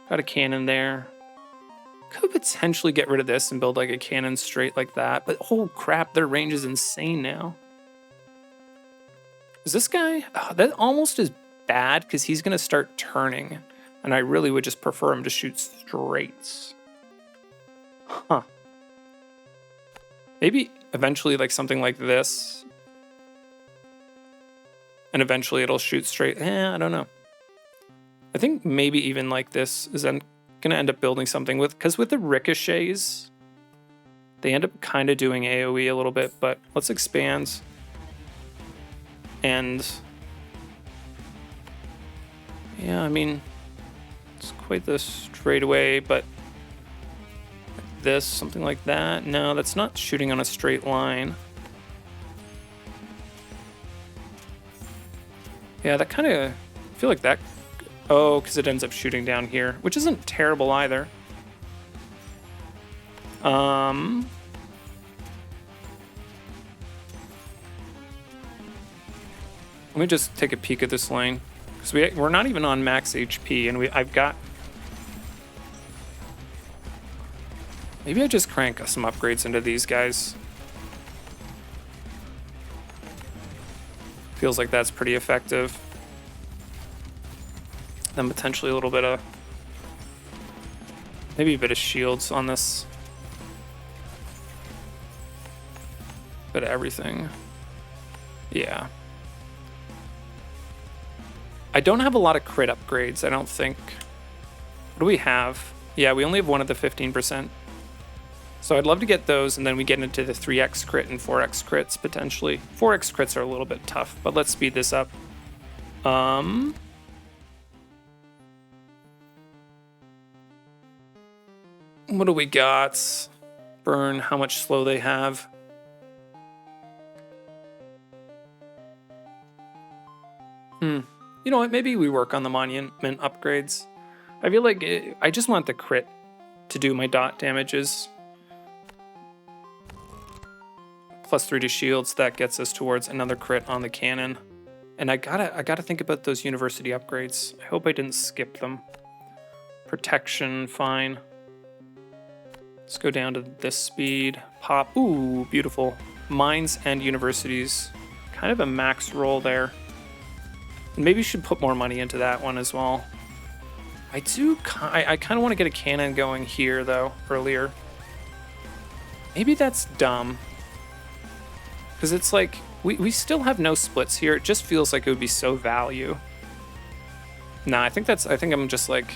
Got a cannon there. Could potentially get rid of this and build like a cannon straight like that, but oh crap, their range is insane now. Is this guy? Oh, that almost is bad because he's going to start turning, and I really would just prefer him to shoot straights. Huh. Maybe eventually like something like this. And eventually it'll shoot straight. I don't know. I think maybe even like this is then going to end up building something with... Because with the ricochets, they end up kind of doing AoE a little bit. But let's expand. And... yeah, I mean... It's quite the straightaway, but... Like this, something like that. No, that's not shooting on a straight line. Yeah, that kind of... I feel like that... Oh, because it ends up shooting down here, which isn't terrible either. Let me just take a peek at this lane. Because we're not even on max HP, and I've got... Maybe I just crank some upgrades into these guys. Feels like that's pretty effective. Then potentially a little bit of... Maybe a bit of shields on this. Bit of everything. Yeah. I don't have a lot of crit upgrades, I don't think. What do we have? Yeah, we only have one of the 15%. So I'd love to get those, and then we get into the 3x crit and 4x crits, potentially. 4x crits are a little bit tough, but let's speed this up. What do we got? Burn, how much slow they have. You know what? Maybe we work on the monument upgrades. I feel like I just want the crit to do my dot damages. +3 to shields, that gets us towards another crit on the cannon. And I gotta think about those university upgrades. I hope I didn't skip them. Protection, fine. Let's go down to this speed. Pop, ooh, beautiful. Mines and universities. Kind of a max roll there. And maybe you should put more money into that one as well. I kind of want to get a cannon going here, though, earlier. Maybe that's dumb. Because it's like, we still have no splits here. It just feels like it would be so value Nah, I think I'm just like,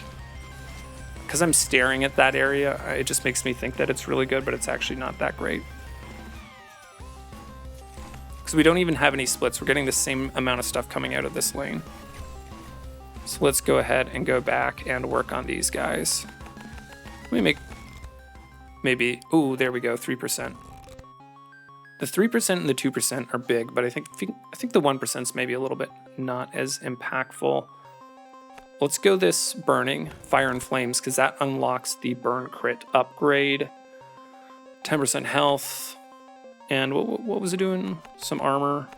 because I'm staring at that area, it just makes me think that it's really good, but it's actually not that great. Because we don't even have any splits. We're getting the same amount of stuff coming out of this lane. So let's go ahead and go back and work on these guys. Let me make maybe, ooh, there we go, 3%. The 3% and the 2% are big, but I think the 1% is maybe a little bit not as impactful. Let's go this burning, fire and flames, because that unlocks the burn crit upgrade. 10% health. And what was it doing? Some armor.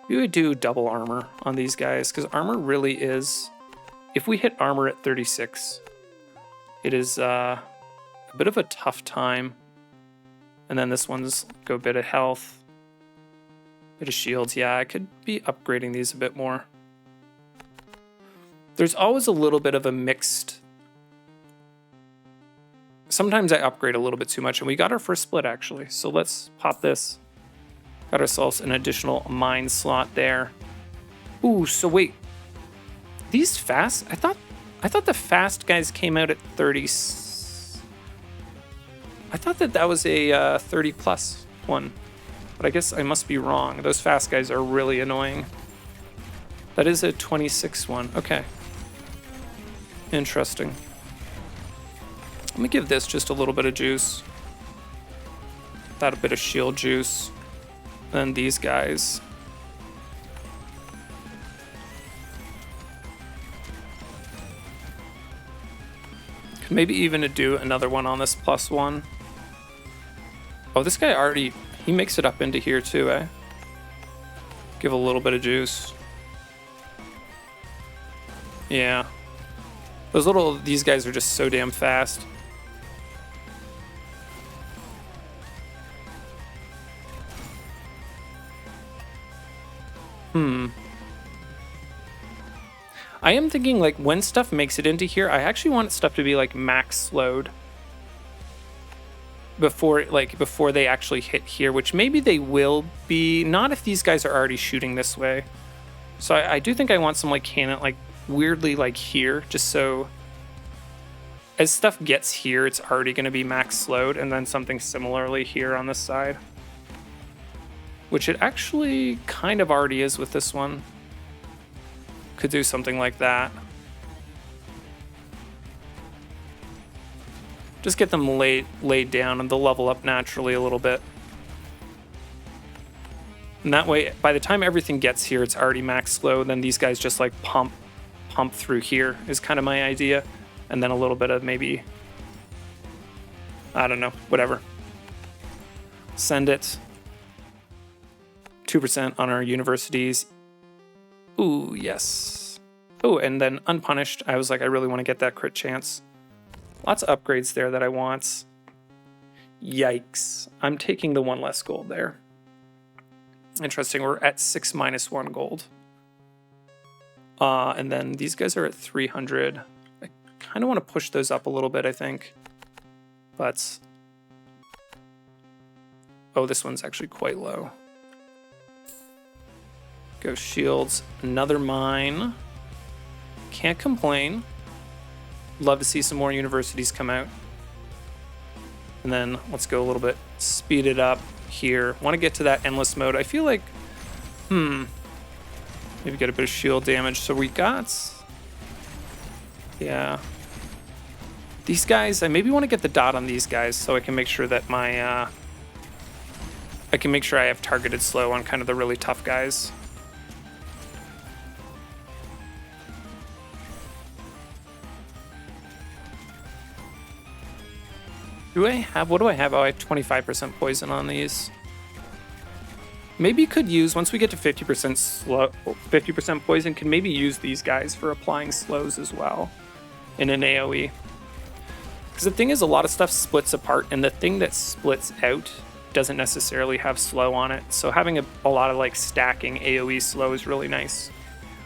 We would do double armor on these guys, because armor really is, if we hit armor at 36, it is a bit of a tough time. And then this one's go a bit of health, bit of shields. Yeah, I could be upgrading these a bit more. There's always a little bit of a mixed. Sometimes I upgrade a little bit too much, and we got our first split actually. So let's pop this. Got ourselves an additional mine slot there. Ooh, so wait. These fast? I thought the fast guys came out at 30. I thought that was a 30 plus one, but I guess I must be wrong. Those fast guys are really annoying. That is a 26 one. Okay. Interesting. Let me give this just a little bit of juice. That a bit of shield juice. Then these guys. Could maybe even do another one on this plus one. Oh, this guy already, he makes it up into here too, eh? Give a little bit of juice. Yeah. These guys are just so damn fast. I am thinking like when stuff makes it into here, I actually want stuff to be like max slowed before they actually hit here, which maybe they will be, not if these guys are already shooting this way. So I do think I want some like cannon, like weirdly like here, just so as stuff gets here, it's already going to be max slowed, and then something similarly here on this side, which it actually kind of already is with this one. Could do something like that. Just get them laid down, and they'll level up naturally a little bit. And that way, by the time everything gets here, it's already max slow. Then these guys just like pump through here is kind of my idea. And then a little bit of maybe, I don't know, whatever. Send it. 2% on our universities. Ooh, yes. Oh, and then unpunished. I was like, I really want to get that crit chance. Lots of upgrades there that I want. Yikes. I'm taking the one less gold there. Interesting. We're at 6 minus 1 gold. And then these guys are at 300. I kind of want to push those up a little bit, I think. But, oh, this one's actually quite low. Go shields. Another mine. Can't complain. Love to see some more universities come out. And then let's go a little bit, speed it up here. Want to get to that endless mode. I feel like, maybe get a bit of shield damage. So we got, yeah. These guys, I maybe want to get the dot on these guys so I can make sure that my, I can make sure I have targeted slow on kind of the really tough guys. What do I have? Oh, I have 25% poison on these. Maybe could use, once we get to 50% slow, 50% poison, can maybe use these guys for applying slows as well in an AoE. Because the thing is, a lot of stuff splits apart, and the thing that splits out doesn't necessarily have slow on it. So having a lot of like stacking AoE slow is really nice.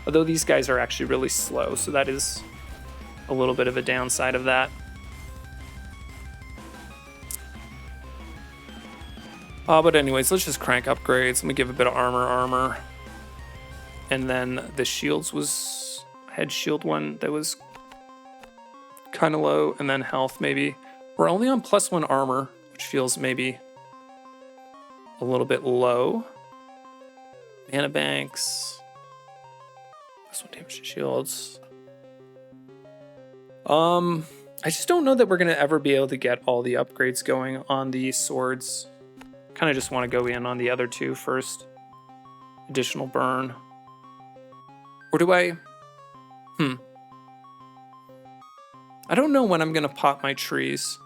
Although these guys are actually really slow, so that is a little bit of a downside of that. But anyways, let's just crank upgrades. Let me give a bit of armor. And then the shields was, I head shield one that was kind of low, and then health maybe. We're only on +1 armor, which feels maybe a little bit low. Mana banks. +1 damage to shields. I just don't know that we're gonna ever be able to get all the upgrades going on these swords. Kind of just want to go in on the other two first. Additional burn. Or do I? I don't know when I'm gonna pop my trees.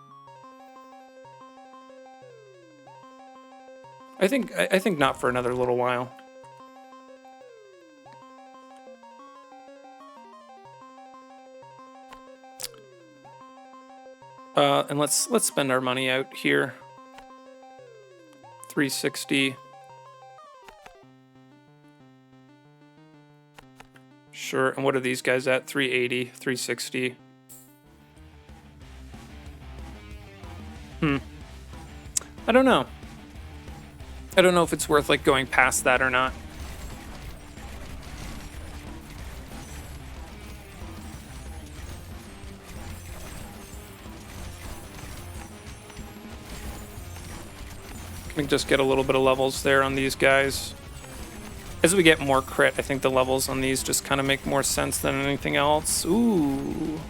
I think not for another little while. And let's spend our money out here. 360. Sure, and what are these guys at? 380, 360. I don't know. I don't know if it's worth like going past that or not. Can we just get a little bit of levels there on these guys? As we get more crit, I think the levels on these just kind of make more sense than anything else. Ooh.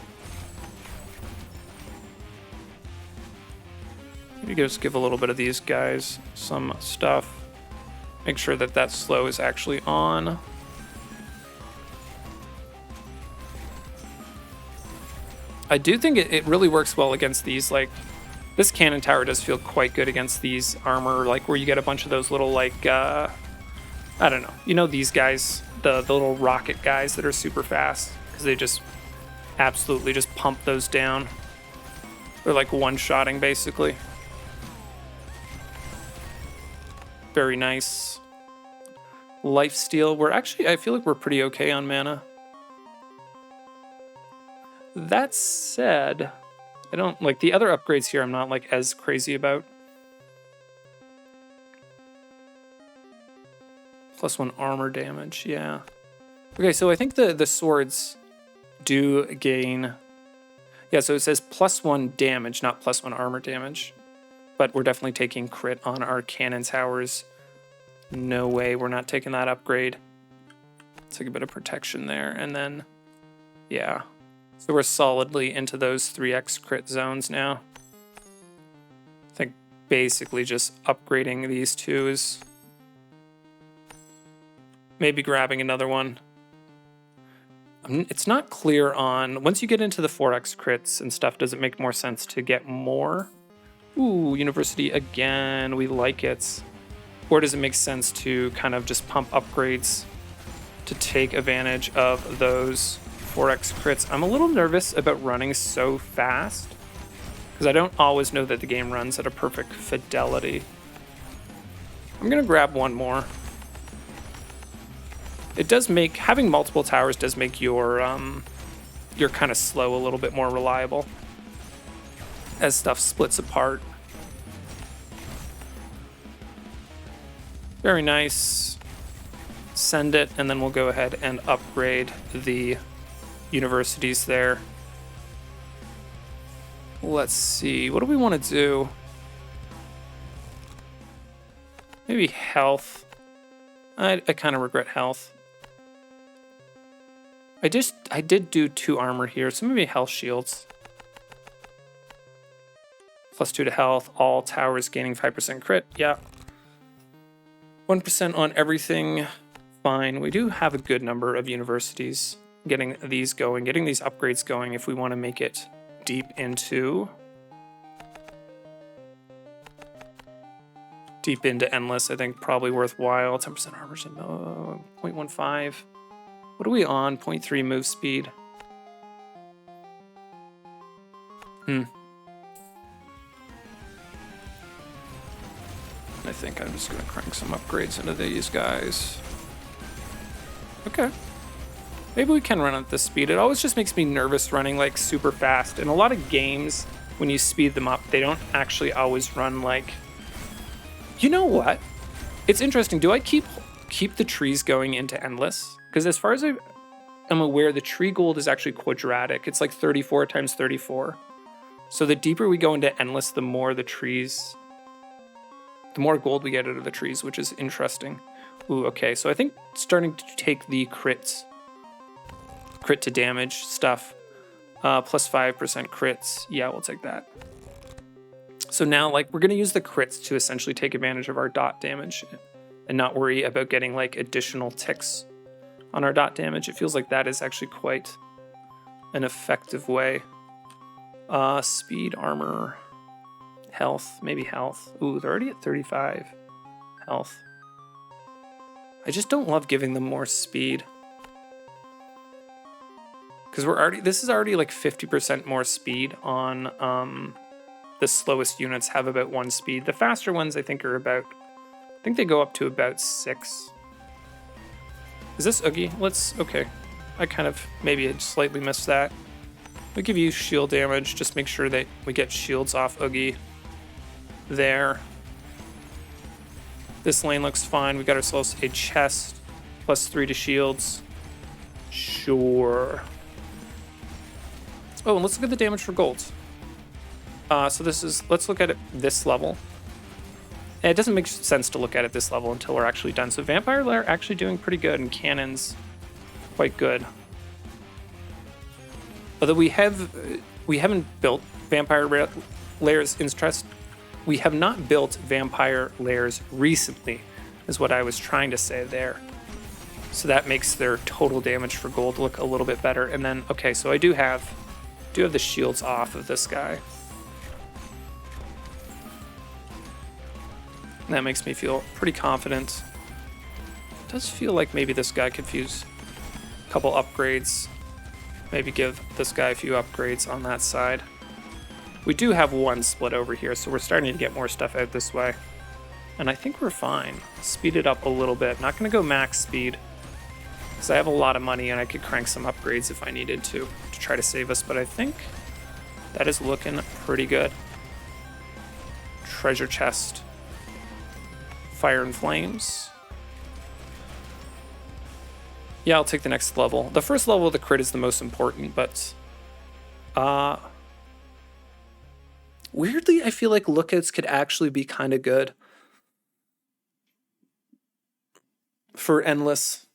Maybe just give a little bit of these guys some stuff. Make sure that that slow is actually on. I do think it really works well against these, like, this cannon tower does feel quite good against these armor, like where you get a bunch of those little, like, I don't know. You know these guys, the little rocket guys that are super fast, because they just absolutely just pump those down. They're like one-shotting, basically. Very nice. Lifesteal, we're actually, I feel like we're pretty okay on mana. That said, I don't, like, the other upgrades here I'm not, like, as crazy about. +1 armor damage, yeah. Okay, so I think the swords do gain... Yeah, so it says +1 damage, not +1 armor damage. But we're definitely taking crit on our cannon towers. No way, we're not taking that upgrade. Take a bit of protection there, and then... Yeah. So we're solidly into those 3x crit zones now. I think basically just upgrading these two is... Maybe grabbing another one. It's not clear on... Once you get into the 4x crits and stuff, does it make more sense to get more? Ooh, university again. We like it. Or does it make sense to kind of just pump upgrades to take advantage of those 4x crits? I'm a little nervous about running so fast because I don't always know that the game runs at a perfect fidelity. I'm going to grab one more. It does make, having multiple towers does make your kind of slow a little bit more reliable as stuff splits apart. Very nice. Send it, and then we'll go ahead and upgrade the universities there. Let's see, what do we want to do? Maybe health. I kind of regret health. I did do 2 armor here, so maybe health shields. +2 to health, all towers gaining 5% crit, yeah. 1% on everything, fine. We do have a good number of universities. Getting these going, getting these upgrades going if we want to make it deep into endless, I think probably worthwhile. 10% armor, 0.15. What are we on? 0.3 move speed. I think I'm just going to crank some upgrades into these guys. Okay. Maybe we can run at this speed. It always just makes me nervous running like super fast. In a lot of games, when you speed them up, they don't actually always run like... You know what? It's interesting. Do I keep the trees going into endless? Because as far as am aware the tree gold is actually quadratic. It's like 34 times 34. So the deeper we go into endless, the more gold we get out of the trees, which is interesting. Ooh, okay, so I think starting to take the crit to damage stuff, plus 5% crits. Yeah, we'll take that. So now, like, we're gonna use the crits to essentially take advantage of our dot damage and not worry about getting like additional ticks on our dot damage. It feels like that is actually quite an effective way. Speed, armor, health, maybe health. Ooh, they're already at 35 health. I just don't love giving them more speed. Because this is already like 50% more speed on the slowest units have about 1 speed. The faster ones I think they go up to about 6. Is this Oogie? Okay. I kind of maybe slightly missed that. We'll give you shield damage, just make sure that we get shields off Oogie there. This lane looks fine. We got ourselves a chest, plus 3 to shields. Sure. Oh, and let's look at the damage for golds. So let's look at it this level. And it doesn't make sense to look at it this level until we're actually done. So Vampire Lair actually doing pretty good, and Cannon's quite good. Although we haven't built Vampire Lairs interest. We have not built Vampire Lairs recently, is what I was trying to say there. So that makes their total damage for gold look a little bit better. And then, okay, so I do have the shields off of this guy. That makes me feel pretty confident. It does feel like maybe this guy could use a couple upgrades. Maybe give this guy a few upgrades on that side. We do have 1 split over here, so we're starting to get more stuff out this way. And I think we're fine. Speed it up a little bit. Not going to go max speed, because I have a lot of money and I could crank some upgrades if I needed to try to save us, but I think that is looking pretty good. Treasure chest. Fire and flames. Yeah, I'll take the next level. The first level of the crit is the most important, but weirdly, I feel like lookouts could actually be kind of good for endless,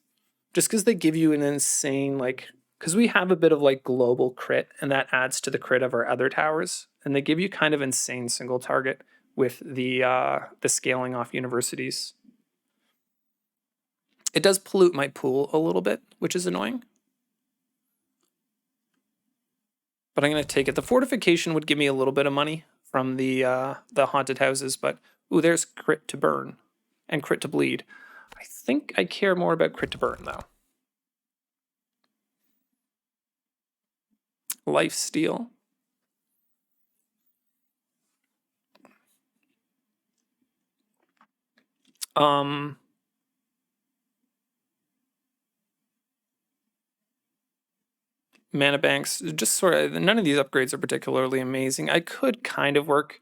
just because they give you an insane, like, because we have a bit of like global crit, and that adds to the crit of our other towers, and they give you kind of insane single target with the scaling off universities. It does pollute my pool a little bit, which is annoying. But I'm going to take it. The fortification would give me a little bit of money from the haunted houses, but ooh, there's crit to burn and crit to bleed. I think I care more about crit to burn, though. Life steal. Mana banks, just sort of, none of these upgrades are particularly amazing. I could kind of work.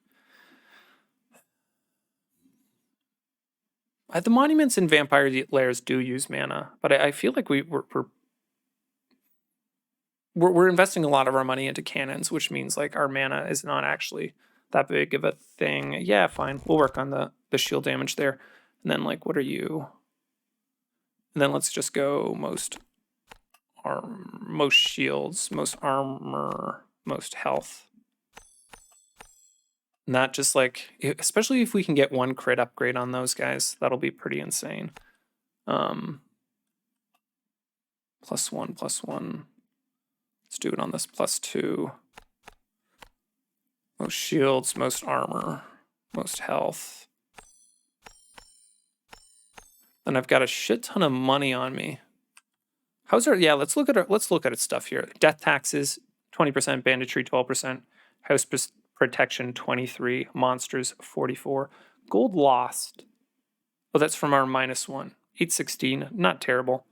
The monuments in Vampire Lairs do use mana, but I feel like we're investing a lot of our money into cannons, which means like our mana is not actually that big of a thing. Yeah, fine. We'll work on the shield damage there. And then like, what are you? And then let's just go most shields, most armor, most health. Not just like, especially if we can get 1 crit upgrade on those guys, that'll be pretty insane. +1, +1. Let's do it on this +2. Most shields, most armor, most health. And I've got a shit ton of money on me. How's our? Yeah, let's look at its stuff here. Death taxes 20%, banditry 12%, house protection 23, monsters 44, gold lost. Oh, that's from our -1, 816, not terrible.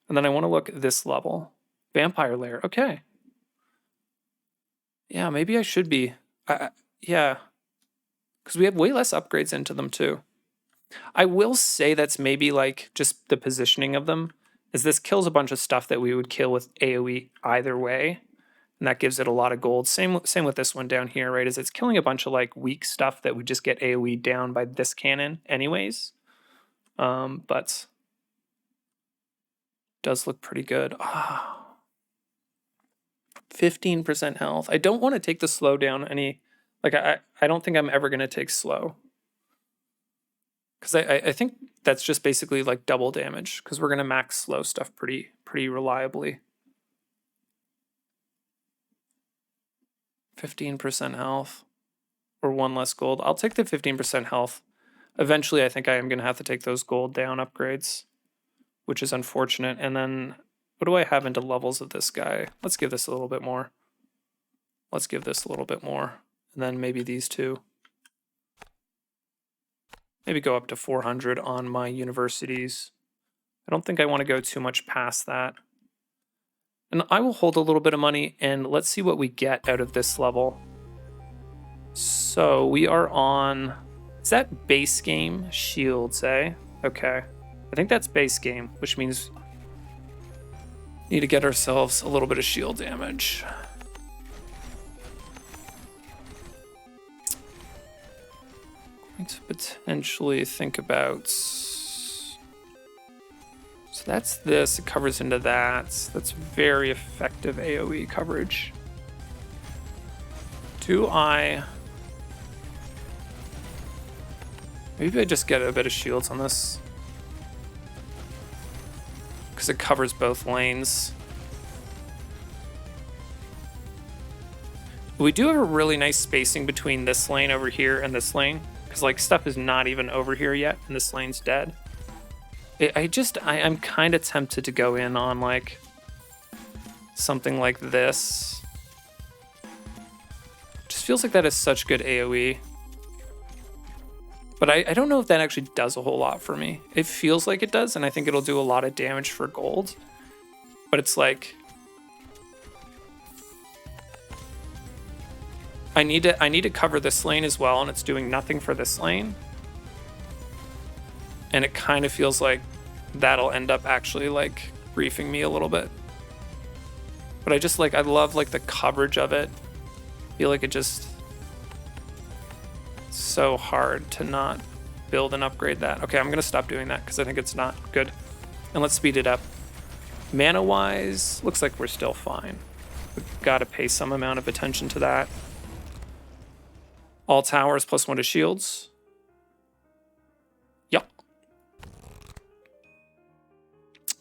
And then I want to look at this level, Vampire Lair. Okay. Yeah, maybe I should be. Yeah, because we have way less upgrades into them too. I will say that's maybe like just the positioning of them is this kills a bunch of stuff that we would kill with AoE either way, and that gives it a lot of gold. Same with this one down here, right? Is it's killing a bunch of like weak stuff that would just get AoE down by this cannon anyways. But does look pretty good. 15% health. I don't want to take the slow down any. Like I don't think I'm ever gonna take slow. Because I think that's just basically like double damage, because we're gonna max slow stuff pretty reliably. 15% health or 1 less gold. I'll take the 15% health. Eventually I think I am gonna have to take those gold down upgrades, which is unfortunate. And then what do I have into levels of this guy? Let's give this a little bit more. Let's give this a little bit more. And then maybe these two. Maybe go up to 400 on my universities. I don't think I want to go too much past that. And I will hold a little bit of money, and let's see what we get out of this level. So we are on, is that base game? Shields, eh? Okay. I think that's base game, which means we need to get ourselves a little bit of shield damage. To potentially think about, so that's this, it covers into that. That's very effective AoE coverage. Maybe I just get a bit of shields on this, because it covers both lanes. We do have a really nice spacing between this lane over here and this lane, because like stuff is not even over here yet and this lane's dead. I'm kind of tempted to go in on like something like this. Just feels like that is such good AoE. But I don't know if that actually does a whole lot for me. It feels like it does, and I think it'll do a lot of damage for gold. But it's like, I need to cover this lane as well, and it's doing nothing for this lane. And it kind of feels like that'll end up actually like briefing me a little bit. But I love like the coverage of it. I feel like it just so hard to not build and upgrade that. Okay, I'm gonna stop doing that because I think it's not good. And let's speed it up. Mana wise, looks like we're still fine. We've got to pay some amount of attention to that. All towers +1 to shields. Yep.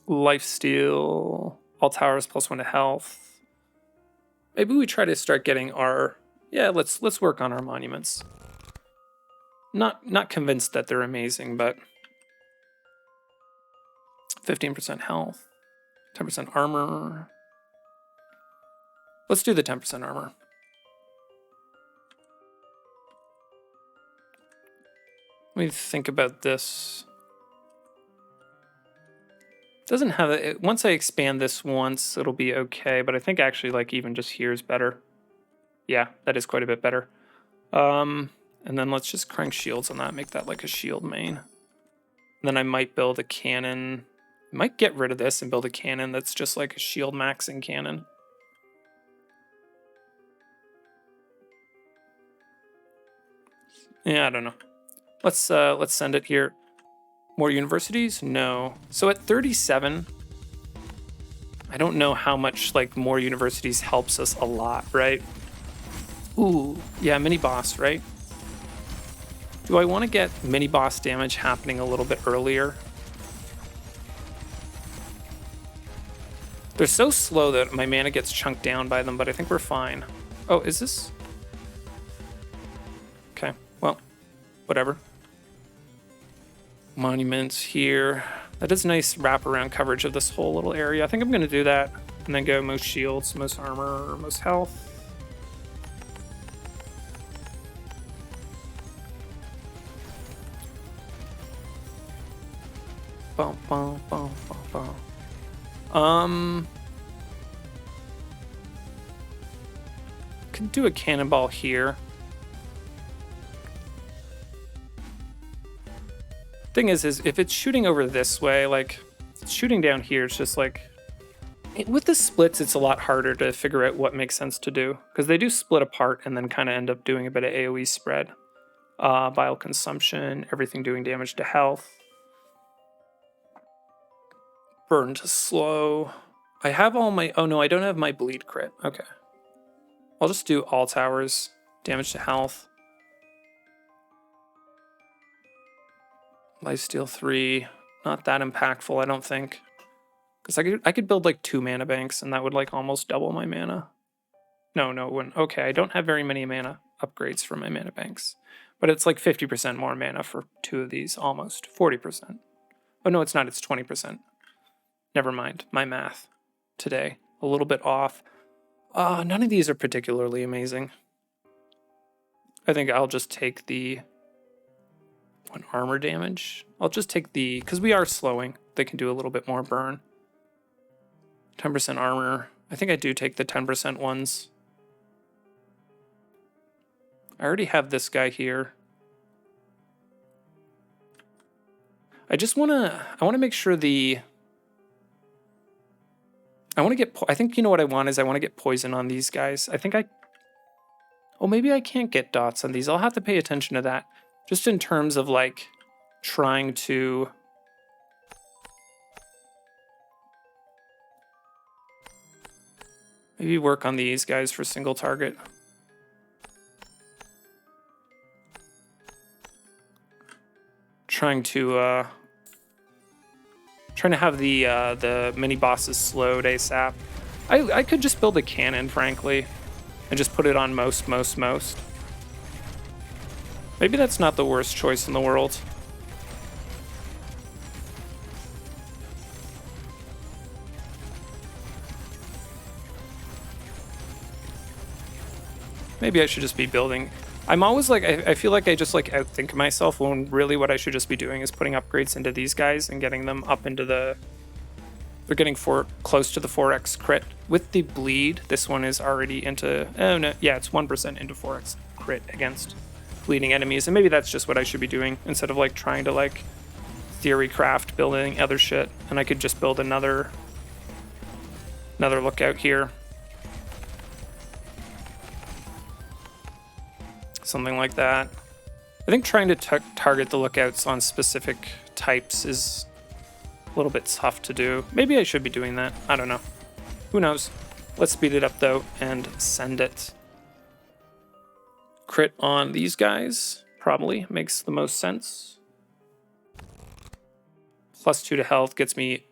Lifesteal. All towers +1 to health. Maybe we try to start getting our... Yeah, let's work on our monuments. Not convinced that they're amazing, but 15% health, 10% armor. Let's do the 10% armor. Let me think about this. Doesn't have it. Once I expand this once, it'll be okay, but I think actually like even just here is better. Yeah, that is quite a bit better. And then let's just crank shields on that, make that like a shield main. And then I might build a cannon. I might get rid of this and build a cannon that's just like a shield maxing cannon. Yeah, I don't know. Let's send it here. More universities? No. So at 37, I don't know how much like more universities helps us a lot, right? Ooh, yeah, mini boss, right? Do I want to get mini boss damage happening a little bit earlier? They're so slow that my mana gets chunked down by them, but I think we're fine. Oh, is this? Okay, well, whatever. Monuments here. That is nice wraparound coverage of this whole little area. I think I'm going to do that and then go most shields, most armor, most health. Bum, bum, bum, bum, bum. Could do a cannonball here. Thing is if it's shooting over this way, like, shooting down here, it's just like... With the splits, it's a lot harder to figure out what makes sense to do, because they do split apart and then kind of end up doing a bit of AoE spread. Bile consumption, everything doing damage to health. Burn to slow. I have all my... Oh no, I don't have my bleed crit. Okay. I'll just do all towers. Damage to health. Lifesteal 3. Not that impactful, I don't think. Because I could build like 2 mana banks and that would like almost double my mana. No, it wouldn't. Okay, I don't have very many mana upgrades for my mana banks. But it's like 50% more mana for 2 of these, almost. 40%. Oh no, it's not, it's 20%. Never mind, my math today. A little bit off. None of these are particularly amazing. I think I'll just take the 1 armor damage. I'll just take the, because we are slowing. They can do a little bit more burn. 10% armor. I think I do take the 10% ones. I already have this guy here. I want to make sure I think you know what I want is I want to get poison on these guys. Oh, maybe I can't get dots on these. I'll have to pay attention to that. Just in terms of like trying to... Maybe work on these guys for single target. Trying to have the mini bosses slowed ASAP. I could just build a cannon, frankly, and just put it on most. Maybe that's not the worst choice in the world. Maybe I should just be building. I'm always like, I feel like I just like outthink myself when really what I should just be doing is putting upgrades into these guys and getting them up into the... They're getting close to the 4x crit. With the bleed, this one is already into... Oh no, yeah, it's 1% into 4x crit against bleeding enemies. And maybe that's just what I should be doing instead of like trying to like theory craft building other shit. And I could just build another lookout here. Something like that. I think trying to target the lookouts on specific types is a little bit tough to do. Maybe I should be doing that. I don't know. Who knows? Let's speed it up though and send it. Crit on these guys probably makes the most sense. +2 to health gets me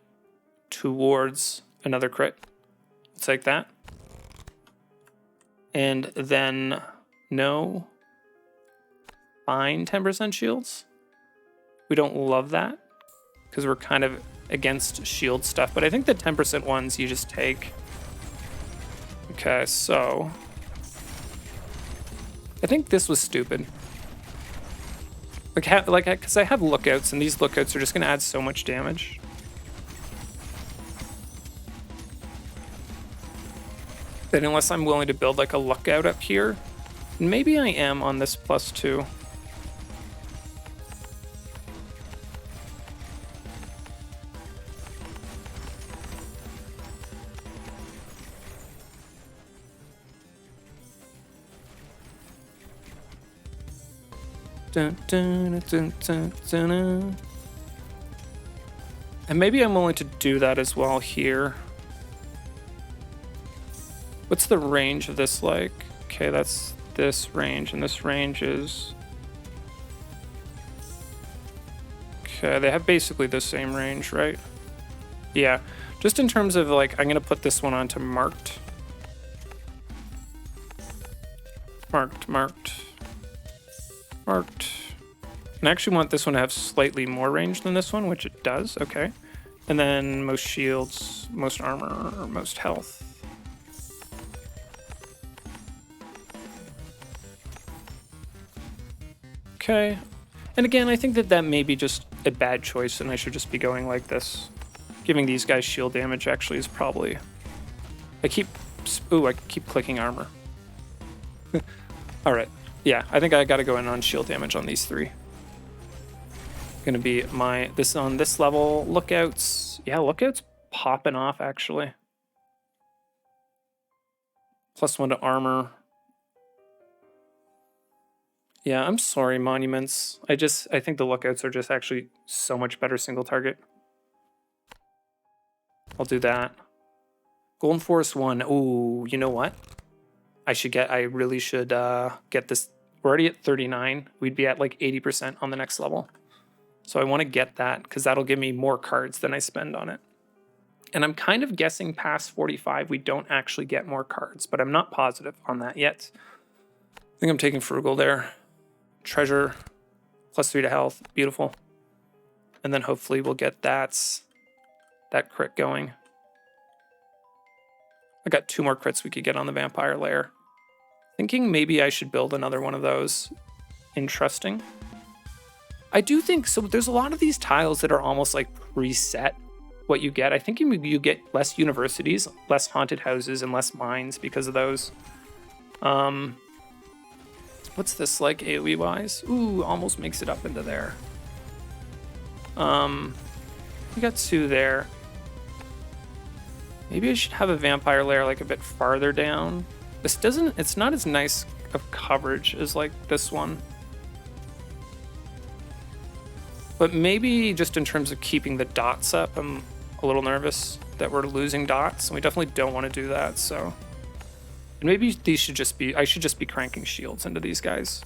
towards another crit. I'll take that. And then no. Fine 10% shields. We don't love that because we're kind of against shield stuff, but I think the 10% ones you just take. Okay, so I think this was stupid. Because I have lookouts, and these lookouts are just going to add so much damage. Then unless I'm willing to build like a lookout up here, maybe I am on this +2. Dun, dun, dun, dun, dun, dun. And maybe I'm willing to do that as well here. What's the range of this like? Okay, that's this range, and this range is... Okay, they have basically the same range, right? Yeah, just in terms of like, I'm gonna put this one onto marked. Marked. And I actually want this one to have slightly more range than this one, which it does, okay. And then most shields, most armor, most health. Okay. And again, I think that may be just a bad choice and I should just be going like this. Giving these guys shield damage actually is probably... I keep clicking armor. Alright. Yeah, I think I gotta go in on shield damage on these 3. Gonna be on this level lookouts. Yeah, Lookout's popping off, actually. +1 to armor. Yeah, I'm sorry, Monuments. I think the Lookouts are just actually so much better single target. I'll do that. Golden Forest 1. Ooh, you know what? I really should get this. We're already at 39. We'd be at like 80% on the next level. So I want to get that because that'll give me more cards than I spend on it. And I'm kind of guessing past 45 we don't actually get more cards, but I'm not positive on that yet. I think I'm taking Frugal there. Treasure, +3 to health, beautiful. And then hopefully we'll get that crit going. I got 2 more crits we could get on the Vampire Lair. Thinking maybe I should build another one of those. Interesting. I do think, so there's a lot of these tiles that are almost like preset what you get. I think you get less universities, less haunted houses, and less mines because of those. What's this like AoE wise? Ooh, almost makes it up into there. We got 2 there. Maybe I should have a Vampire Lair like a bit farther down. It's not as nice of coverage as like this one. But maybe just in terms of keeping the dots up, I'm a little nervous that we're losing dots, and we definitely don't want to do that, so. And maybe these should just be, I should just be cranking shields into these guys.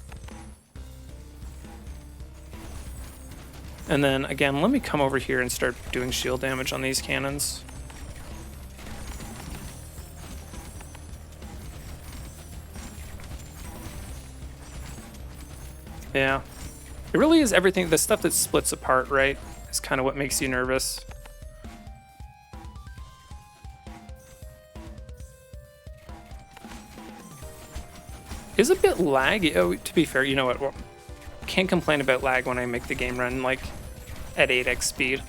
And then again, let me come over here and start doing shield damage on these cannons. Yeah. It really is everything, the stuff that splits apart, right? Is kind of what makes you nervous. Is a bit laggy. Oh, to be fair, you know what? Well, can't complain about lag when I make the game run like at 8x speed.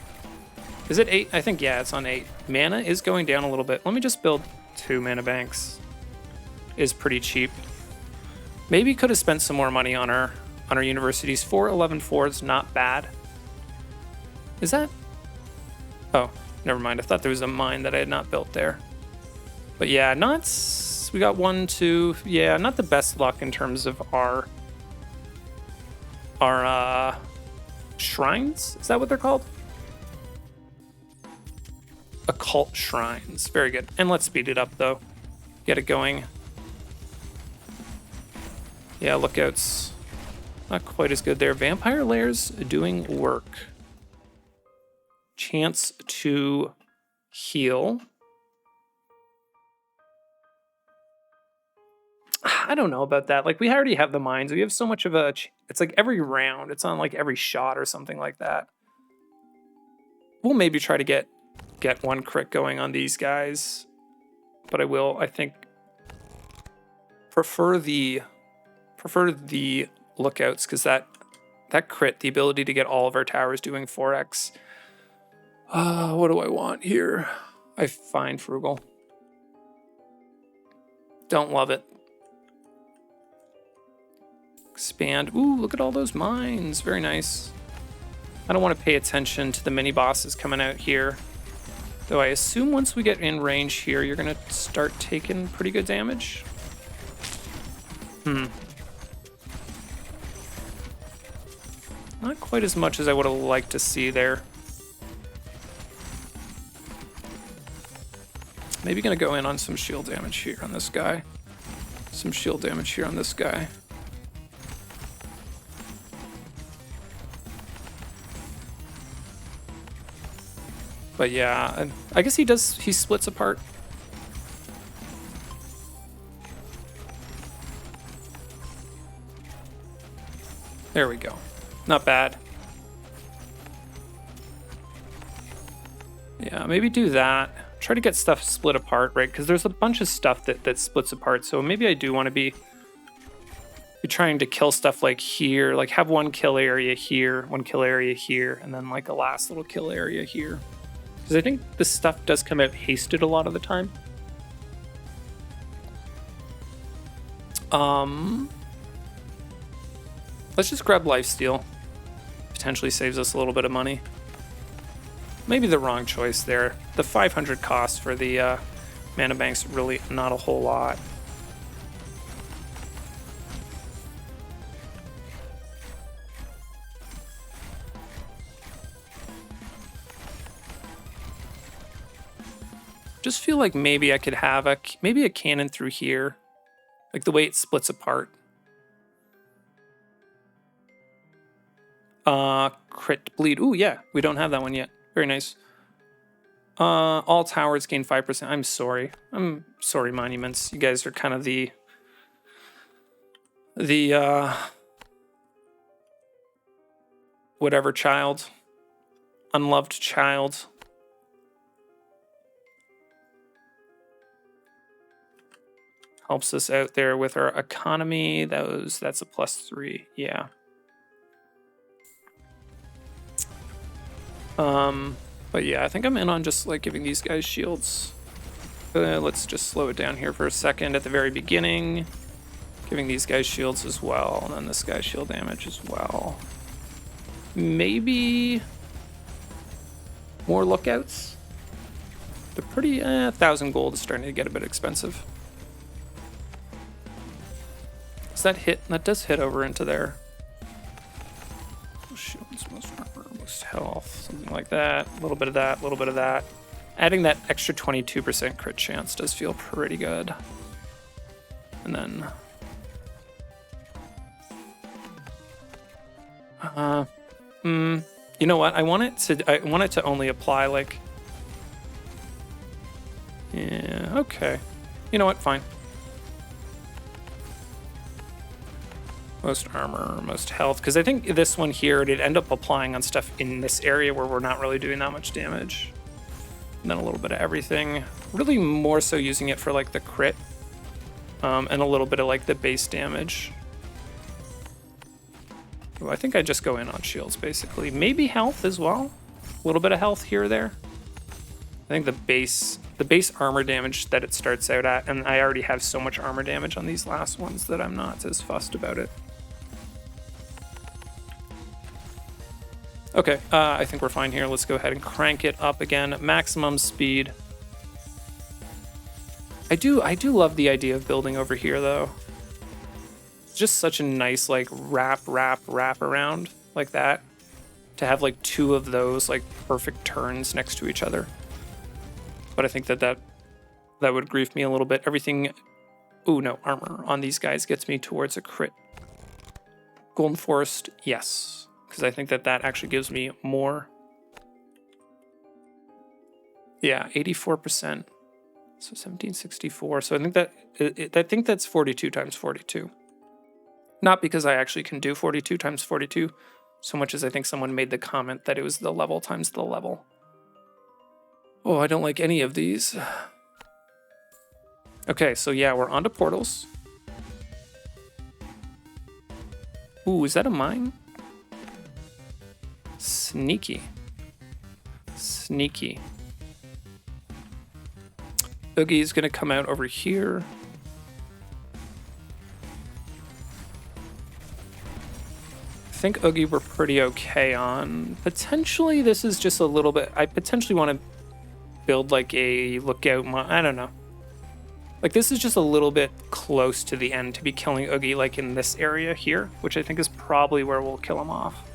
Is it 8? I think, yeah, it's on 8. Mana is going down a little bit. Let me just build 2 mana banks. Is pretty cheap. Maybe could have spent some more money on our universities. 411.4 is not bad. Is that? Oh, never mind. I thought there was a mine that I had not built there. But yeah, we got 1, 2. Yeah, not the best luck in terms of our shrines. Is that what they're called? Occult shrines. Very good. And let's speed it up though. Get it going. Yeah, Lookouts. Not quite as good there. Vampire Lairs doing work. Chance to heal. I don't know about that. Like, we already have the mines. We have so much of a... It's like every round. It's on like every shot or something like that. We'll maybe try to get 1 crit going on these guys. But I will, I think, prefer the Lookouts, because that crit, the ability to get all of our towers doing 4x. What do I want here? I find Frugal. Don't love it. Expand. Ooh, look at all those mines. Very nice. I don't want to pay attention to the mini bosses coming out here. Though I assume once we get in range here, you're going to start taking pretty good damage. Not quite as much as I would have liked to see there. Maybe going to go in on some shield damage here on this guy. Some shield damage here on this guy. But yeah, I guess he splits apart. There we go. Not bad. Yeah, maybe do that. Try to get stuff split apart, right? Because there's a bunch of stuff that splits apart. So maybe I do want to be trying to kill stuff like here, like have 1 kill area here, 1 kill area here, and then like a last little kill area here. Because I think this stuff does come out hasted a lot of the time. Let's just grab lifesteal. Potentially saves us a little bit of money. maybe the wrong choice there. The 500 cost for the mana bank's really not a whole lot. Just feel like maybe I could have maybe a cannon through here, like the way it splits apart. Crit bleed. Ooh, yeah, we don't have that one yet. Very nice. All towers gain 5%. I'm sorry, monuments. You guys are kind of the whatever child, unloved child. Helps us out there with our economy. That's a +3. Yeah. But yeah, I think I'm in on just like giving these guys shields. Let's just slow it down here for a second at the very beginning. Giving these guys shields as well, and then this guy's shield damage as well. Maybe more lookouts. They're pretty, 1,000 gold is starting to get a bit expensive. Does that hit? That does hit over into there. Shields, most armor, most health, something like that. A little bit of that, a little bit of that. Adding that extra 22% crit chance does feel pretty good. And then... you know what? I want it to only apply like... Yeah, okay. You know what? Fine. Most armor, most health. Because I think this one here, it'd end up applying on stuff in this area where we're not really doing that much damage. And then a little bit of everything. Really more so using it for like the crit. And a little bit of like the base damage. Ooh, I think I just go in on shields basically. Maybe health as well. A little bit of health here or there. I think the base armor damage that it starts out at, and I already have so much armor damage on these last ones that I'm not as fussed about it. Okay, I think we're fine here. Let's go ahead and crank it up again. Maximum speed. I do love the idea of building over here though. It's just such a nice like wrap around like that. To have like two of those like perfect turns next to each other. But I think that would grief me a little bit. Everything, ooh no, armor on these guys gets me towards a crit. Golden Forest, yes. Because I think that actually gives me more. Yeah, 84%. So 1764. So I think that's 42 times 42. Not because I actually can do 42 times 42, so much as I think someone made the comment that it was the level times the level. Oh, I don't like any of these. Okay, so yeah, we're onto portals. Ooh, is that a mine? Sneaky. Sneaky. Oogie is going to come out over here. I think Oogie we're pretty okay on. Potentially this is just a little bit... I potentially want to build like a lookout... I don't know. Like this is just a little bit close to the end to be killing Oogie like in this area here, which I think is probably where we'll kill him off.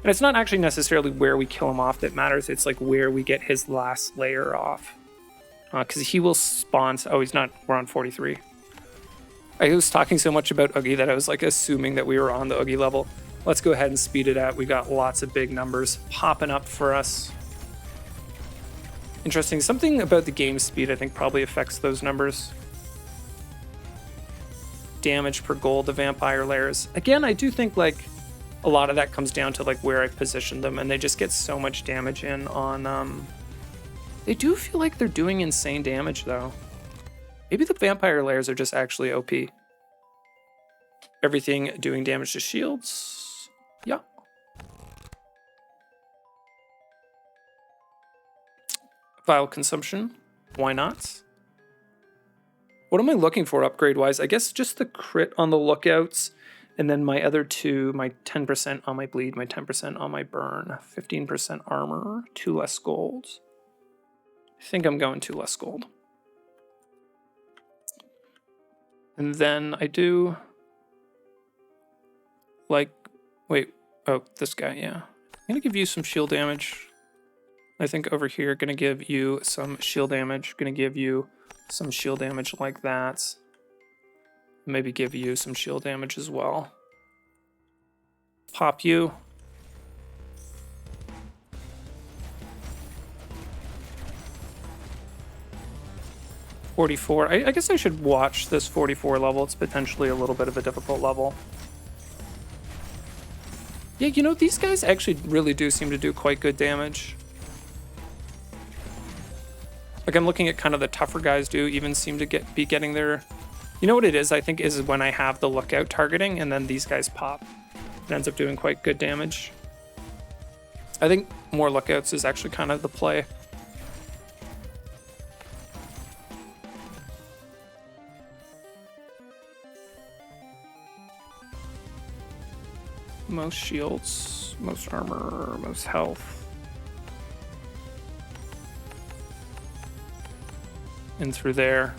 And it's not actually necessarily where we kill him off that matters, it's like where we get his last layer off. Because he will spawn... Oh, he's not... We're on 43. I was talking so much about Oogie that I was like assuming that we were on the Oogie level. Let's go ahead and speed it out. We got lots of big numbers popping up for us. Interesting. Something about the game speed I think probably affects those numbers. Damage per gold, the vampire layers. Again, I do think like a lot of that comes down to like where I position them, and they just get so much damage in on... They do feel like they're doing insane damage though. Maybe the vampire layers are just actually OP. Everything doing damage to shields. Yeah. Vial consumption. Why not? What am I looking for upgrade-wise? I guess just the crit on the lookouts And then my other two, my 10% on my bleed, my 10% on my burn, 15% armor, 2 less gold. I think I'm going 2 less gold. And then I do like, wait, oh, this guy, yeah. I'm gonna give you some shield damage. I think over here, gonna give you some shield damage, gonna give you some shield damage like that. Maybe give you some shield damage as well. Pop you. $44. I guess I should watch this 44 level. It's potentially a little bit of a difficult level. Yeah, you know, these guys actually really do seem to do quite good damage. Like, I'm looking at kind of the tougher guys do even seem to be getting their... You know what it is, I think, is when I have the lookout targeting and then these guys pop. It ends up doing quite good damage. I think more lookouts is actually kind of the play. Most shields, most armor, most health. In through there.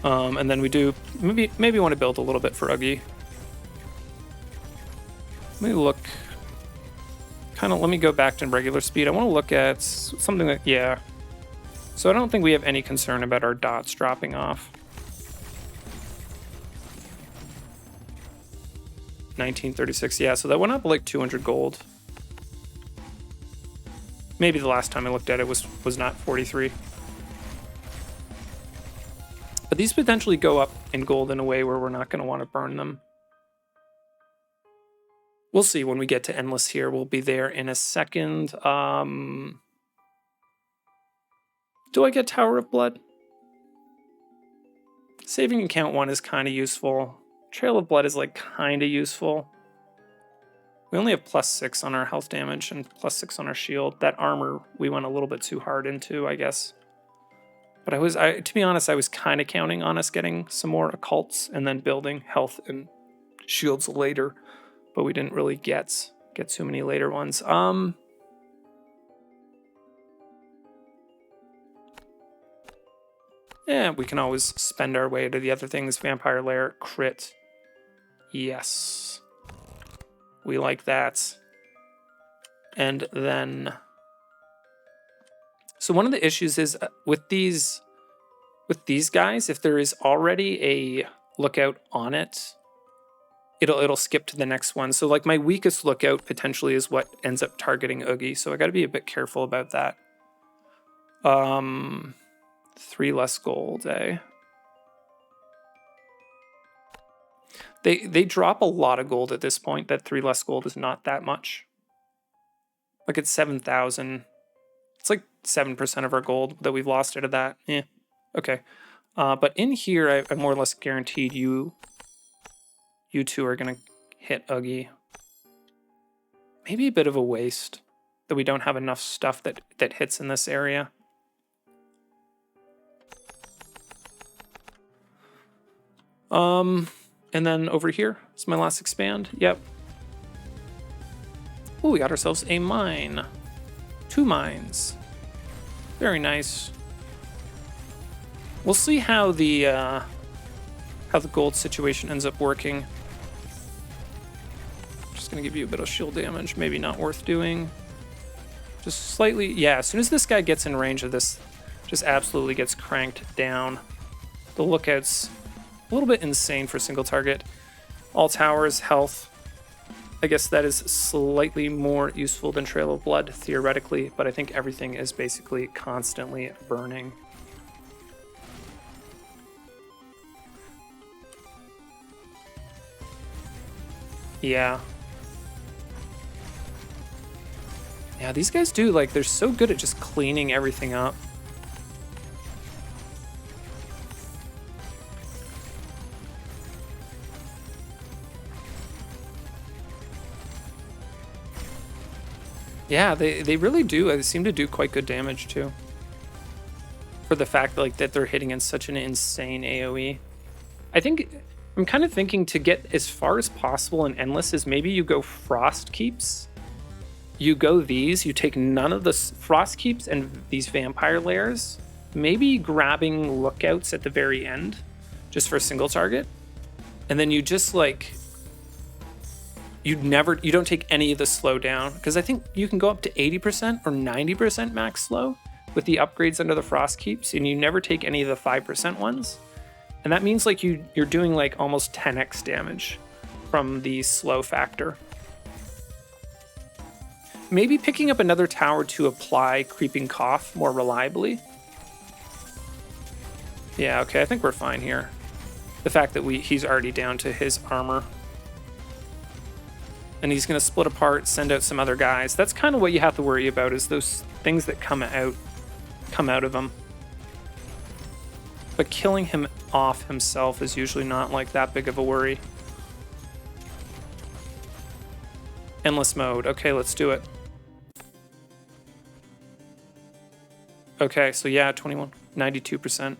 And then we do maybe want to build a little bit for Uggy. Let me look. Let me go back to regular speed. I want to look at something that, yeah. So I don't think we have any concern about our dots dropping off. 1936, yeah, so that went up like 200 gold. Maybe the last time I looked at it was not 43. But these potentially go up in gold in a way where we're not going to want to burn them. We'll see when we get to Endless here. We'll be there in a second. Do I get Tower of Blood? Saving account 1 is kind of useful. Trail of Blood is like kind of useful. We only have +6 on our health damage and +6 on our shield. That armor we went a little bit too hard into, I guess. But to be honest, I was kind of counting on us getting some more occults and then building health and shields later. But we didn't really get too many later ones. Yeah, we can always spend our way to the other things. Vampire Lair, crit. Yes. We like that. And then... So one of the issues is with these guys, if there is already a lookout on it, it'll skip to the next one. So like my weakest lookout potentially is what ends up targeting Oogie. So I got to be a bit careful about that. 3 less gold, eh? They drop a lot of gold at this point. That 3 less gold is not that much. Like it's 7,000. It's like 7% of our gold that we've lost out of that. Yeah, okay. But in here, I'm more or less guaranteed you two are gonna hit Oogie. Maybe a bit of a waste that we don't have enough stuff that hits in this area. And then over here is my last expand. Yep. Oh, we got ourselves a mine. 2 mines. Very nice. We'll see how the gold situation ends up working. Just gonna give you a bit of shield damage. Maybe not worth doing. Just slightly. Yeah, as soon as this guy gets in range of this, just absolutely gets cranked down. The lookout's a little bit insane for single target. All towers, health. I guess that is slightly more useful than Trail of Blood, theoretically, but I think everything is basically constantly burning. Yeah. Yeah, these guys do, like, they're so good at just cleaning everything up. Yeah, they really do. They seem to do quite good damage, too. For the fact like that they're hitting in such an insane AoE. I think I'm kind of thinking to get as far as possible in Endless is maybe you go Frost Keeps. You go these, you take none of the Frost Keeps and these Vampire Lairs. Maybe grabbing Lookouts at the very end, just for a single target. And then you just like, you don't take any of the slowdown, because I think you can go up to 80% or 90% max slow with the upgrades under the Frost Keeps, and you never take any of the 5% ones. And that means like you're doing like almost 10x damage from the slow factor. Maybe picking up another tower to apply Creeping Cough more reliably. Yeah, okay, I think we're fine here. The fact that he's already down to his armor. And he's going to split apart, send out some other guys. That's kind of what you have to worry about, is those things that come out of him. But killing him off himself is usually not like that big of a worry. Endless mode. Okay, let's do it. Okay, so yeah, 92%.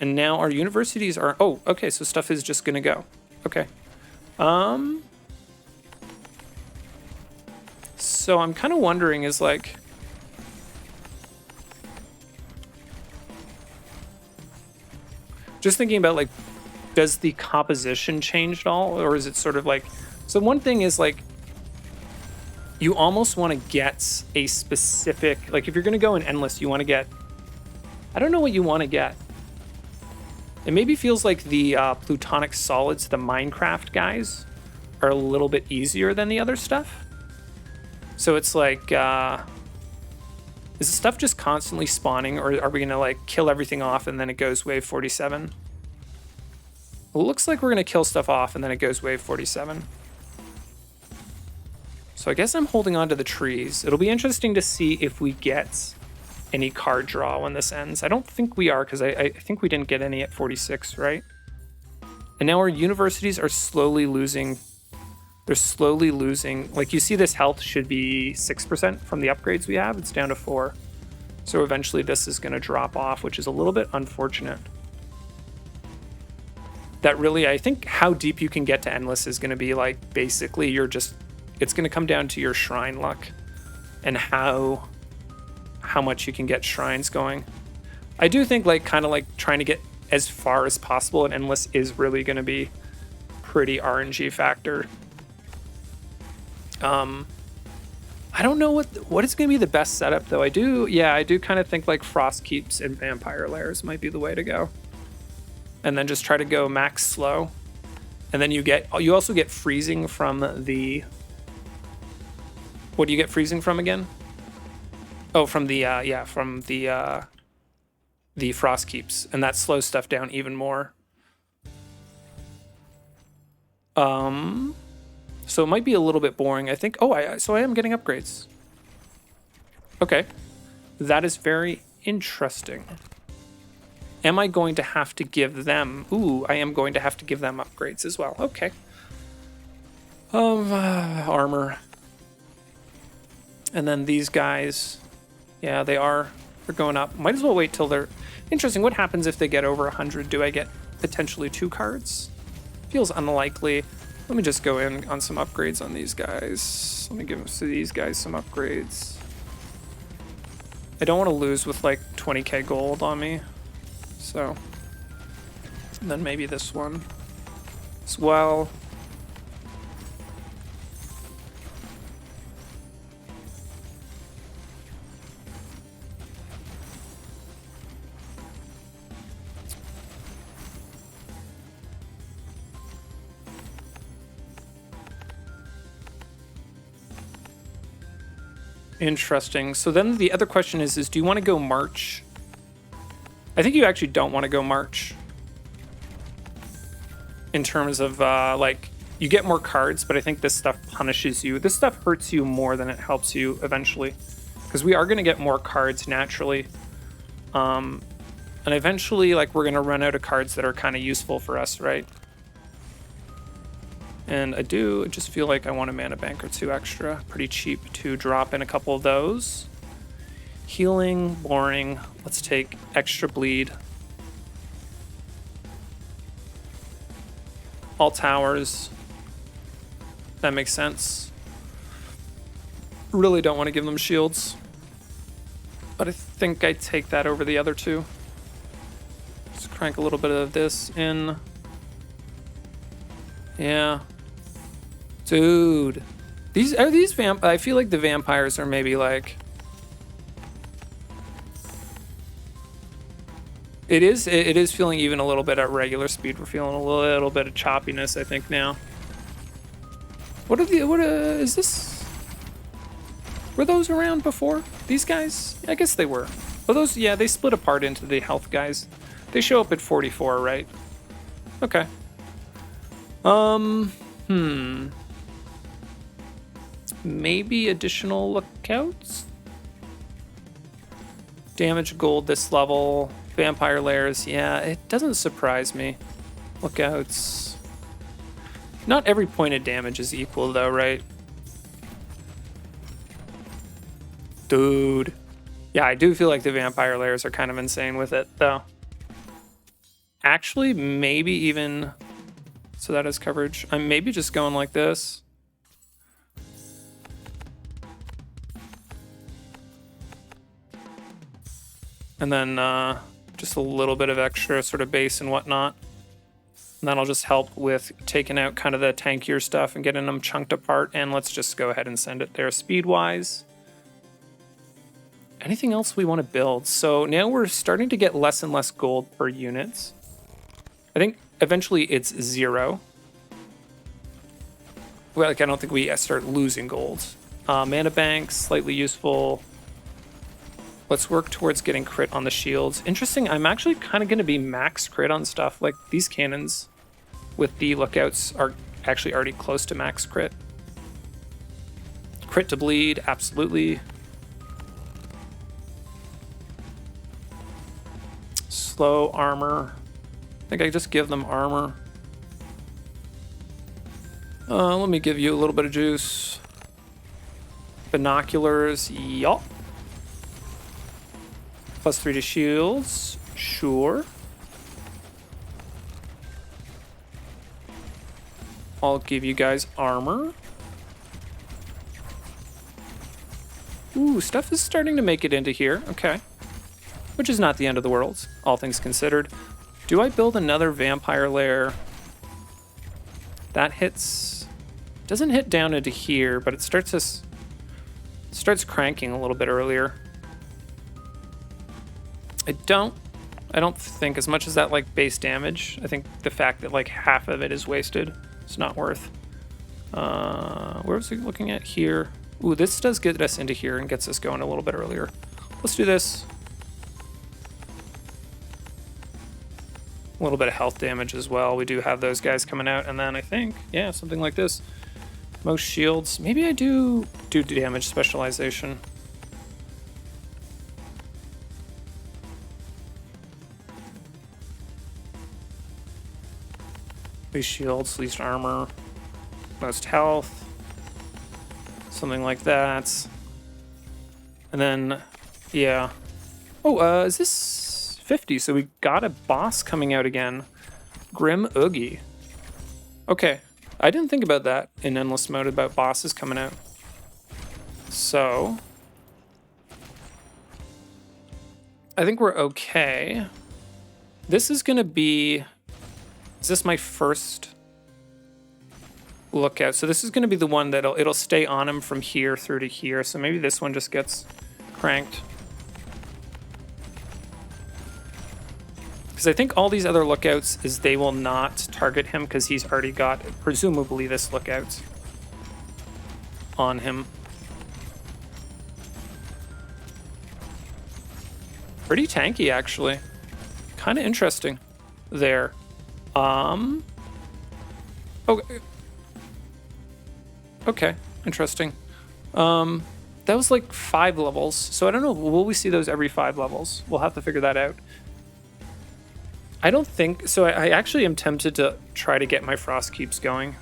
And now our universities are... Oh, okay, so stuff is just gonna go. Okay. So I'm kind of wondering is like... Just thinking about like, does the composition change at all? Or is it sort of like... So one thing is like, you almost want to get a specific... Like if you're going to go in Endless, you want to get... I don't know what you want to get. It maybe feels like the Plutonic Solids, the Minecraft guys, are a little bit easier than the other stuff. So it's like... Is the stuff just constantly spawning, or are we going to like kill everything off and then it goes wave 47? Well, it looks like we're going to kill stuff off and then it goes wave 47. So I guess I'm holding on to the trees. It'll be interesting to see if we get any card draw when this ends. I don't think we are, because I think we didn't get any at 46, right? And now our universities are slowly losing. They're slowly losing. Like you see, this health should be 6% from the upgrades we have. It's down to 4. So eventually this is going to drop off, which is a little bit unfortunate. That really, I think how deep you can get to Endless is going to be like, basically you're just, it's going to come down to your shrine luck and how much you can get shrines going. I do think like kind of like trying to get as far as possible in Endless is really going to be pretty RNG factor. I don't know what is going to be the best setup though. I do kind of think like Frost Keeps and Vampire Lairs might be the way to go. And then just try to go max slow. And then you also get freezing from the... What do you get freezing from again? Oh, from the the Frost Keeps, and that slows stuff down even more. So it might be a little bit boring, I think. Oh, so I am getting upgrades. Okay, that is very interesting. Am I going to have to give them... Ooh, I am going to have to give them upgrades as well. Okay. Armor. And then these guys... Yeah, they're going up. Might as well wait till they're... Interesting, what happens if they get over 100? Do I get potentially 2 cards? Feels unlikely. Let me just go in on some upgrades on these guys. Let me give these guys some upgrades. I don't want to lose with like 20k gold on me. So, and then maybe this one as well. Interesting. So then the other question is do you want to go March? I think you actually don't want to go March. In terms of, like, you get more cards, but I think this stuff punishes you. This stuff hurts you more than it helps you eventually. Because we are going to get more cards naturally. And eventually, like, we're going to run out of cards that are kind of useful for us, right? And I just feel like I want a mana bank or 2 extra. Pretty cheap to drop in a couple of those. Healing, boring. Let's take extra bleed. All towers. That makes sense. Really don't want to give them shields. But I think I take that over the other two. Just crank a little bit of this in. Yeah. Dude. I feel like the vampires are maybe like... It is feeling even a little bit at regular speed. We're feeling a little bit of choppiness, I think, now. What is this? Were those around before? These guys? I guess they were. Well, those, yeah, they split apart into the health guys. They show up at 44, right? Okay. Maybe additional lookouts? Damage gold this level. Vampire lairs, yeah, it doesn't surprise me. Lookouts. Not every point of damage is equal though, right? Dude. Yeah, I do feel like the vampire lairs are kind of insane with it, though. Actually, maybe even... So that is coverage. I'm maybe just going like this. And then just a little bit of extra sort of base and whatnot. And that'll just help with taking out kind of the tankier stuff and getting them chunked apart. And let's just go ahead and send it there speed-wise. Anything else we want to build? So now we're starting to get less and less gold per units. I think eventually it's 0. Well, like, I don't think we start losing gold. Mana bank, slightly useful. Let's work towards getting crit on the shields. Interesting, I'm actually kind of going to be max crit on stuff. Like, these cannons with the lookouts are actually already close to max crit. Crit to bleed, absolutely. Slow armor. I think I just give them armor. Let me give you a little bit of juice. Binoculars, yup. +3 to shields, sure. I'll give you guys armor. Ooh, stuff is starting to make it into here, okay. Which is not the end of the world, all things considered. Do I build another vampire lair? That hits, doesn't hit down into here, but it starts cranking a little bit earlier. I don't think, as much as that like base damage, I think the fact that like half of it is wasted is not worth. Where was he looking at here? Ooh, this does get us into here and gets us going a little bit earlier. Let's do this. A little bit of health damage as well. We do have those guys coming out, and then I think, yeah, something like this. Most shields. Maybe I do damage specialization. Least shields, least armor, most health, something like that. And then, yeah. Oh, is this 50? So we got a boss coming out again. Grim Oogie. Okay, I didn't think about that in endless mode about bosses coming out. So, I think we're okay. This is gonna be... Is this my first lookout? So this is going to be the one that it'll stay on him from here through to here. So maybe this one just gets cranked. Because I think all these other lookouts is they will not target him because he's already got, presumably, this lookout on him. Pretty tanky, actually. Kind of interesting there. Okay. Okay, interesting. That was like 5 levels, so I don't know, will we see those every 5 levels? We'll have to figure that out. I don't think, so I actually am tempted to try to get my frost keeps going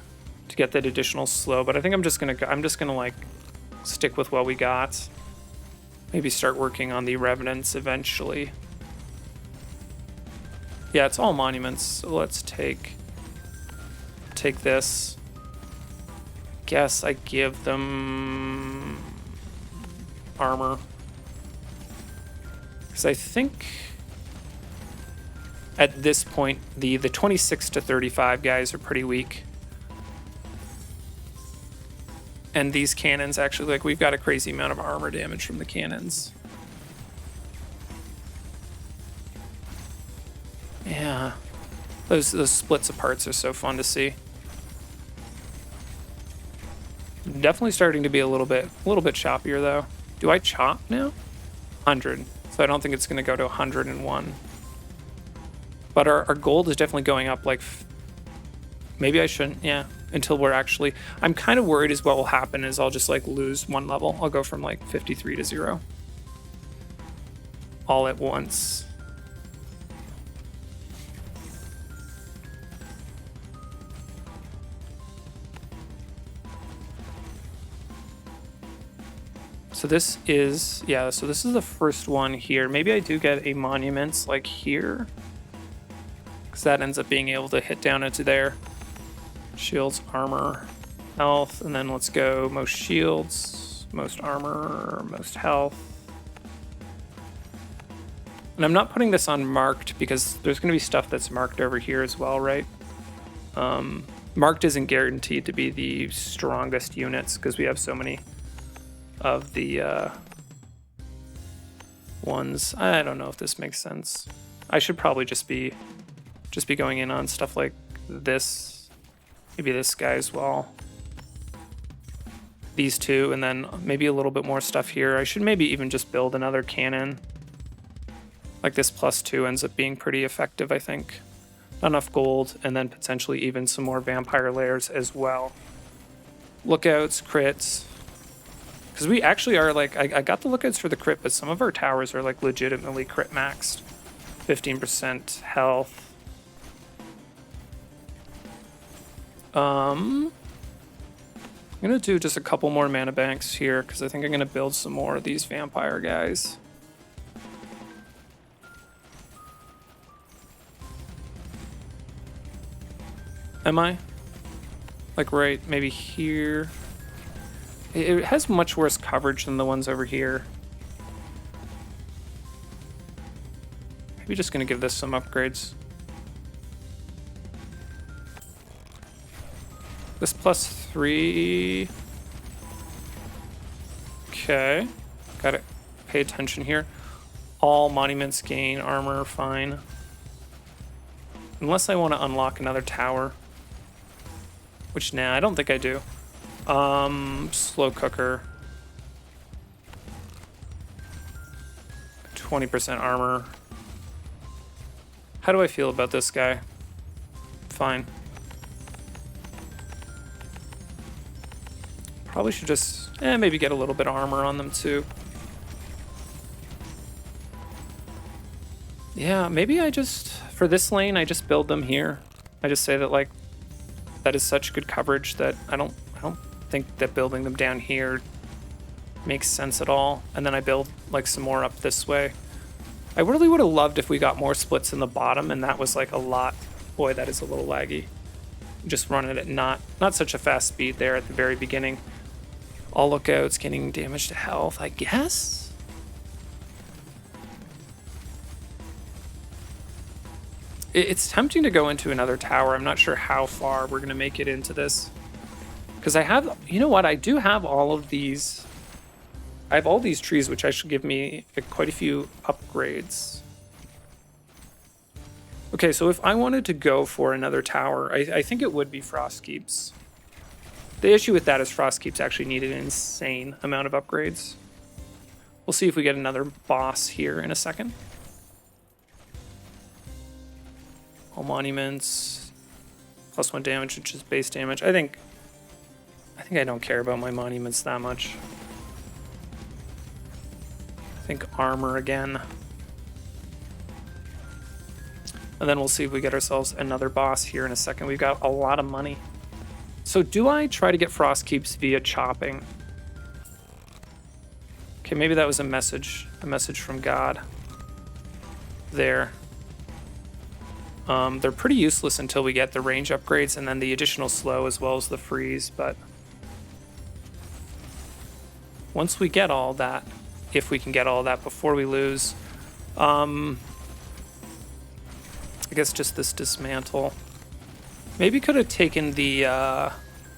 to get that additional slow, but I think I'm just gonna like stick with what we got. Maybe start working on the revenants eventually. Yeah, it's all monuments, so let's take take this. Guess I give them armor. Because I think at this point, the 26 to 35 guys are pretty weak. And these cannons actually, like, we've got a crazy amount of armor damage from the cannons. Yeah. Those splits of parts are so fun to see. Definitely starting to be a little bit choppier though. Do I chop now? 100. So I don't think it's going to go to 101. But our gold is definitely going up. Like, maybe I shouldn't. Yeah. Until we're actually. I'm kind of worried is what will happen is I'll just like lose one level. I'll go from like 53 to 0. All at once. So this is, yeah, so this is the first one here. Maybe I do get a monuments like here. Because that ends up being able to hit down into there. Shields, armor, health, and then let's go most shields, most armor, most health. And I'm not putting this on marked because there's going to be stuff that's marked over here as well, right? Marked isn't guaranteed to be the strongest units because we have so many of the ones. I don't know if this makes sense. I should probably just be going in on stuff like this, maybe this guy as well, these two, and then maybe a little bit more stuff here. I should maybe even just build another cannon. Like this +2 ends up being pretty effective, I think. Not enough gold, and then potentially even some more vampire layers as well. Lookouts, crits. Because we actually are like, I got the lookouts for the crit, but some of our towers are like legitimately crit maxed. 15% health. I'm gonna do just a couple more mana banks here because I think I'm gonna build some more of these vampire guys. Am I? Like right, maybe here. It has much worse coverage than the ones over here. Maybe just gonna give this some upgrades. This +3. Okay. Gotta pay attention here. All monuments gain armor, fine. Unless I want to unlock another tower. Which, nah, I don't think I do. Slow cooker. 20% armor. How do I feel about this guy? Fine. Probably should just, maybe get a little bit of armor on them too. Yeah, maybe I just, for this lane, I just build them here. I just say that like, that is such good coverage that I don't think that building them down here makes sense at all. And then I build like some more up this way. I really would have loved if we got more splits in the bottom and that was like a lot. Boy, that is a little laggy. Just running at not such a fast speed there at the very beginning. All lookouts getting damage to health, I guess? It's tempting to go into another tower. I'm not sure how far we're going to make it into this. Because I have, you know what, I do have all of these. I have all these trees, which should give me quite a few upgrades. Okay, so if I wanted to go for another tower, I think it would be Frostkeeps. The issue with that is Frostkeeps actually needed an insane amount of upgrades. We'll see if we get another boss here in a second. All monuments, +1 damage, which is base damage. I think I don't care about my monuments that much. I think armor again. And then we'll see if we get ourselves another boss here in a second. We've got a lot of money. So do I try to get Frostkeeps via chopping? Okay, maybe that was a message from God. There. They're pretty useless until we get the range upgrades and then the additional slow as well as the freeze, but once we get all that, if we can get all that before we lose, I guess just this dismantle. Maybe could have taken the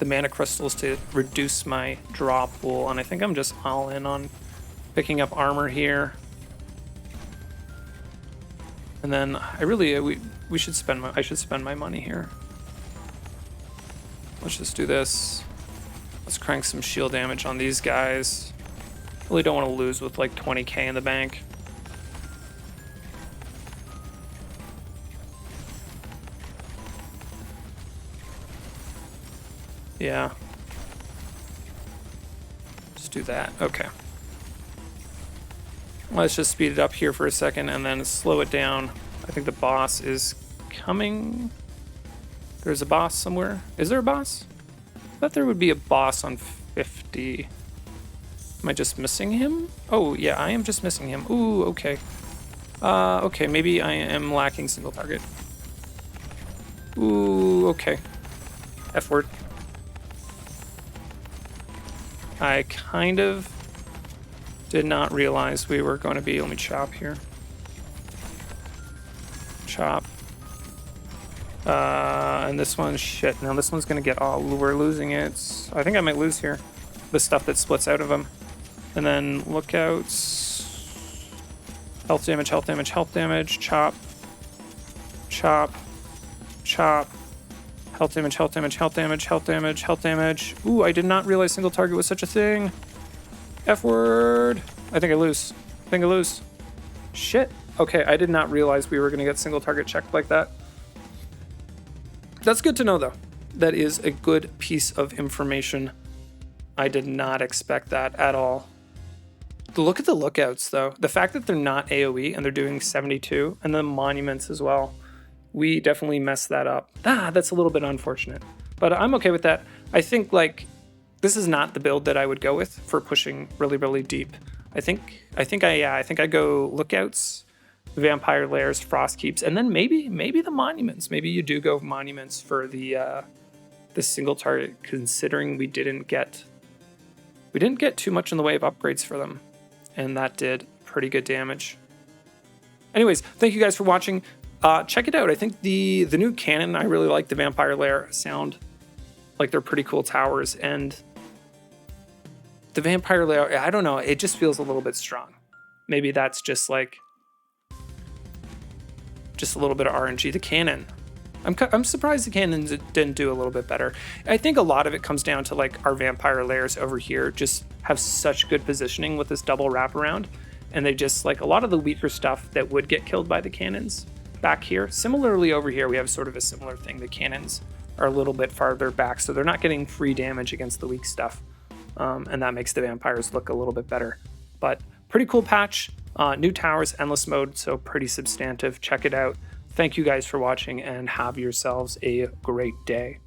mana crystals to reduce my draw pool, and I think I'm just all in on picking up armor here. And then we should spend I should spend my money here. Let's just do this. Let's crank some shield damage on these guys. Really don't want to lose with like 20k in the bank. Yeah. Just do that. Okay. Let's just speed it up here for a second and then slow it down. I think the boss is coming. There's a boss somewhere. Is there a boss? I thought there would be a boss on 50. Am I just missing him? Oh, yeah, I am just missing him. Ooh, okay. Okay, maybe I am lacking single target. Ooh, okay. F word. I kind of did not realize we were going to be... Let me chop here. Chop. And this one, shit. Now this one's going to get... Oh, we're losing it. I think I might lose here. The stuff that splits out of them. And then lookouts. Health damage, health damage, health damage. Chop. Chop. Chop. Health damage, health damage, health damage, health damage, health damage. Ooh, I did not realize single target was such a thing. F word. I think I lose. I think I lose. Shit. Okay, I did not realize we were going to get single target checked like that. That's good to know, though. That is a good piece of information. I did not expect that at all. Look at the lookouts, though. The fact that they're not AoE and they're doing 72, and the monuments as well. We definitely messed that up. That's a little bit unfortunate. But I'm okay with that. I think, like, this is not the build that I would go with for pushing really, really deep. I think I go lookouts, vampire lairs, frost keeps, and then maybe the monuments. Maybe you do go monuments for the single target, considering we didn't get too much in the way of upgrades for them, and that did pretty good damage. Anyways, thank you guys for watching. Check it out. I think the new cannon, I really like the vampire lair sound. Like, they're pretty cool towers, and the vampire lair, I don't know, it just feels a little bit strong. Maybe that's just like a little bit of RNG. The cannon, I'm surprised the cannons didn't do a little bit better. I think a lot of it comes down to, like, our vampire lairs over here just have such good positioning with this double wraparound, and they just, like, a lot of the weaker stuff that would get killed by the cannons back here. Similarly over here, we have sort of a similar thing. The cannons are a little bit farther back, so they're not getting free damage against the weak stuff, and that makes the vampires look a little bit better. But pretty cool patch. New towers, endless mode, so pretty substantive. Check it out. Thank you guys for watching, and have yourselves a great day.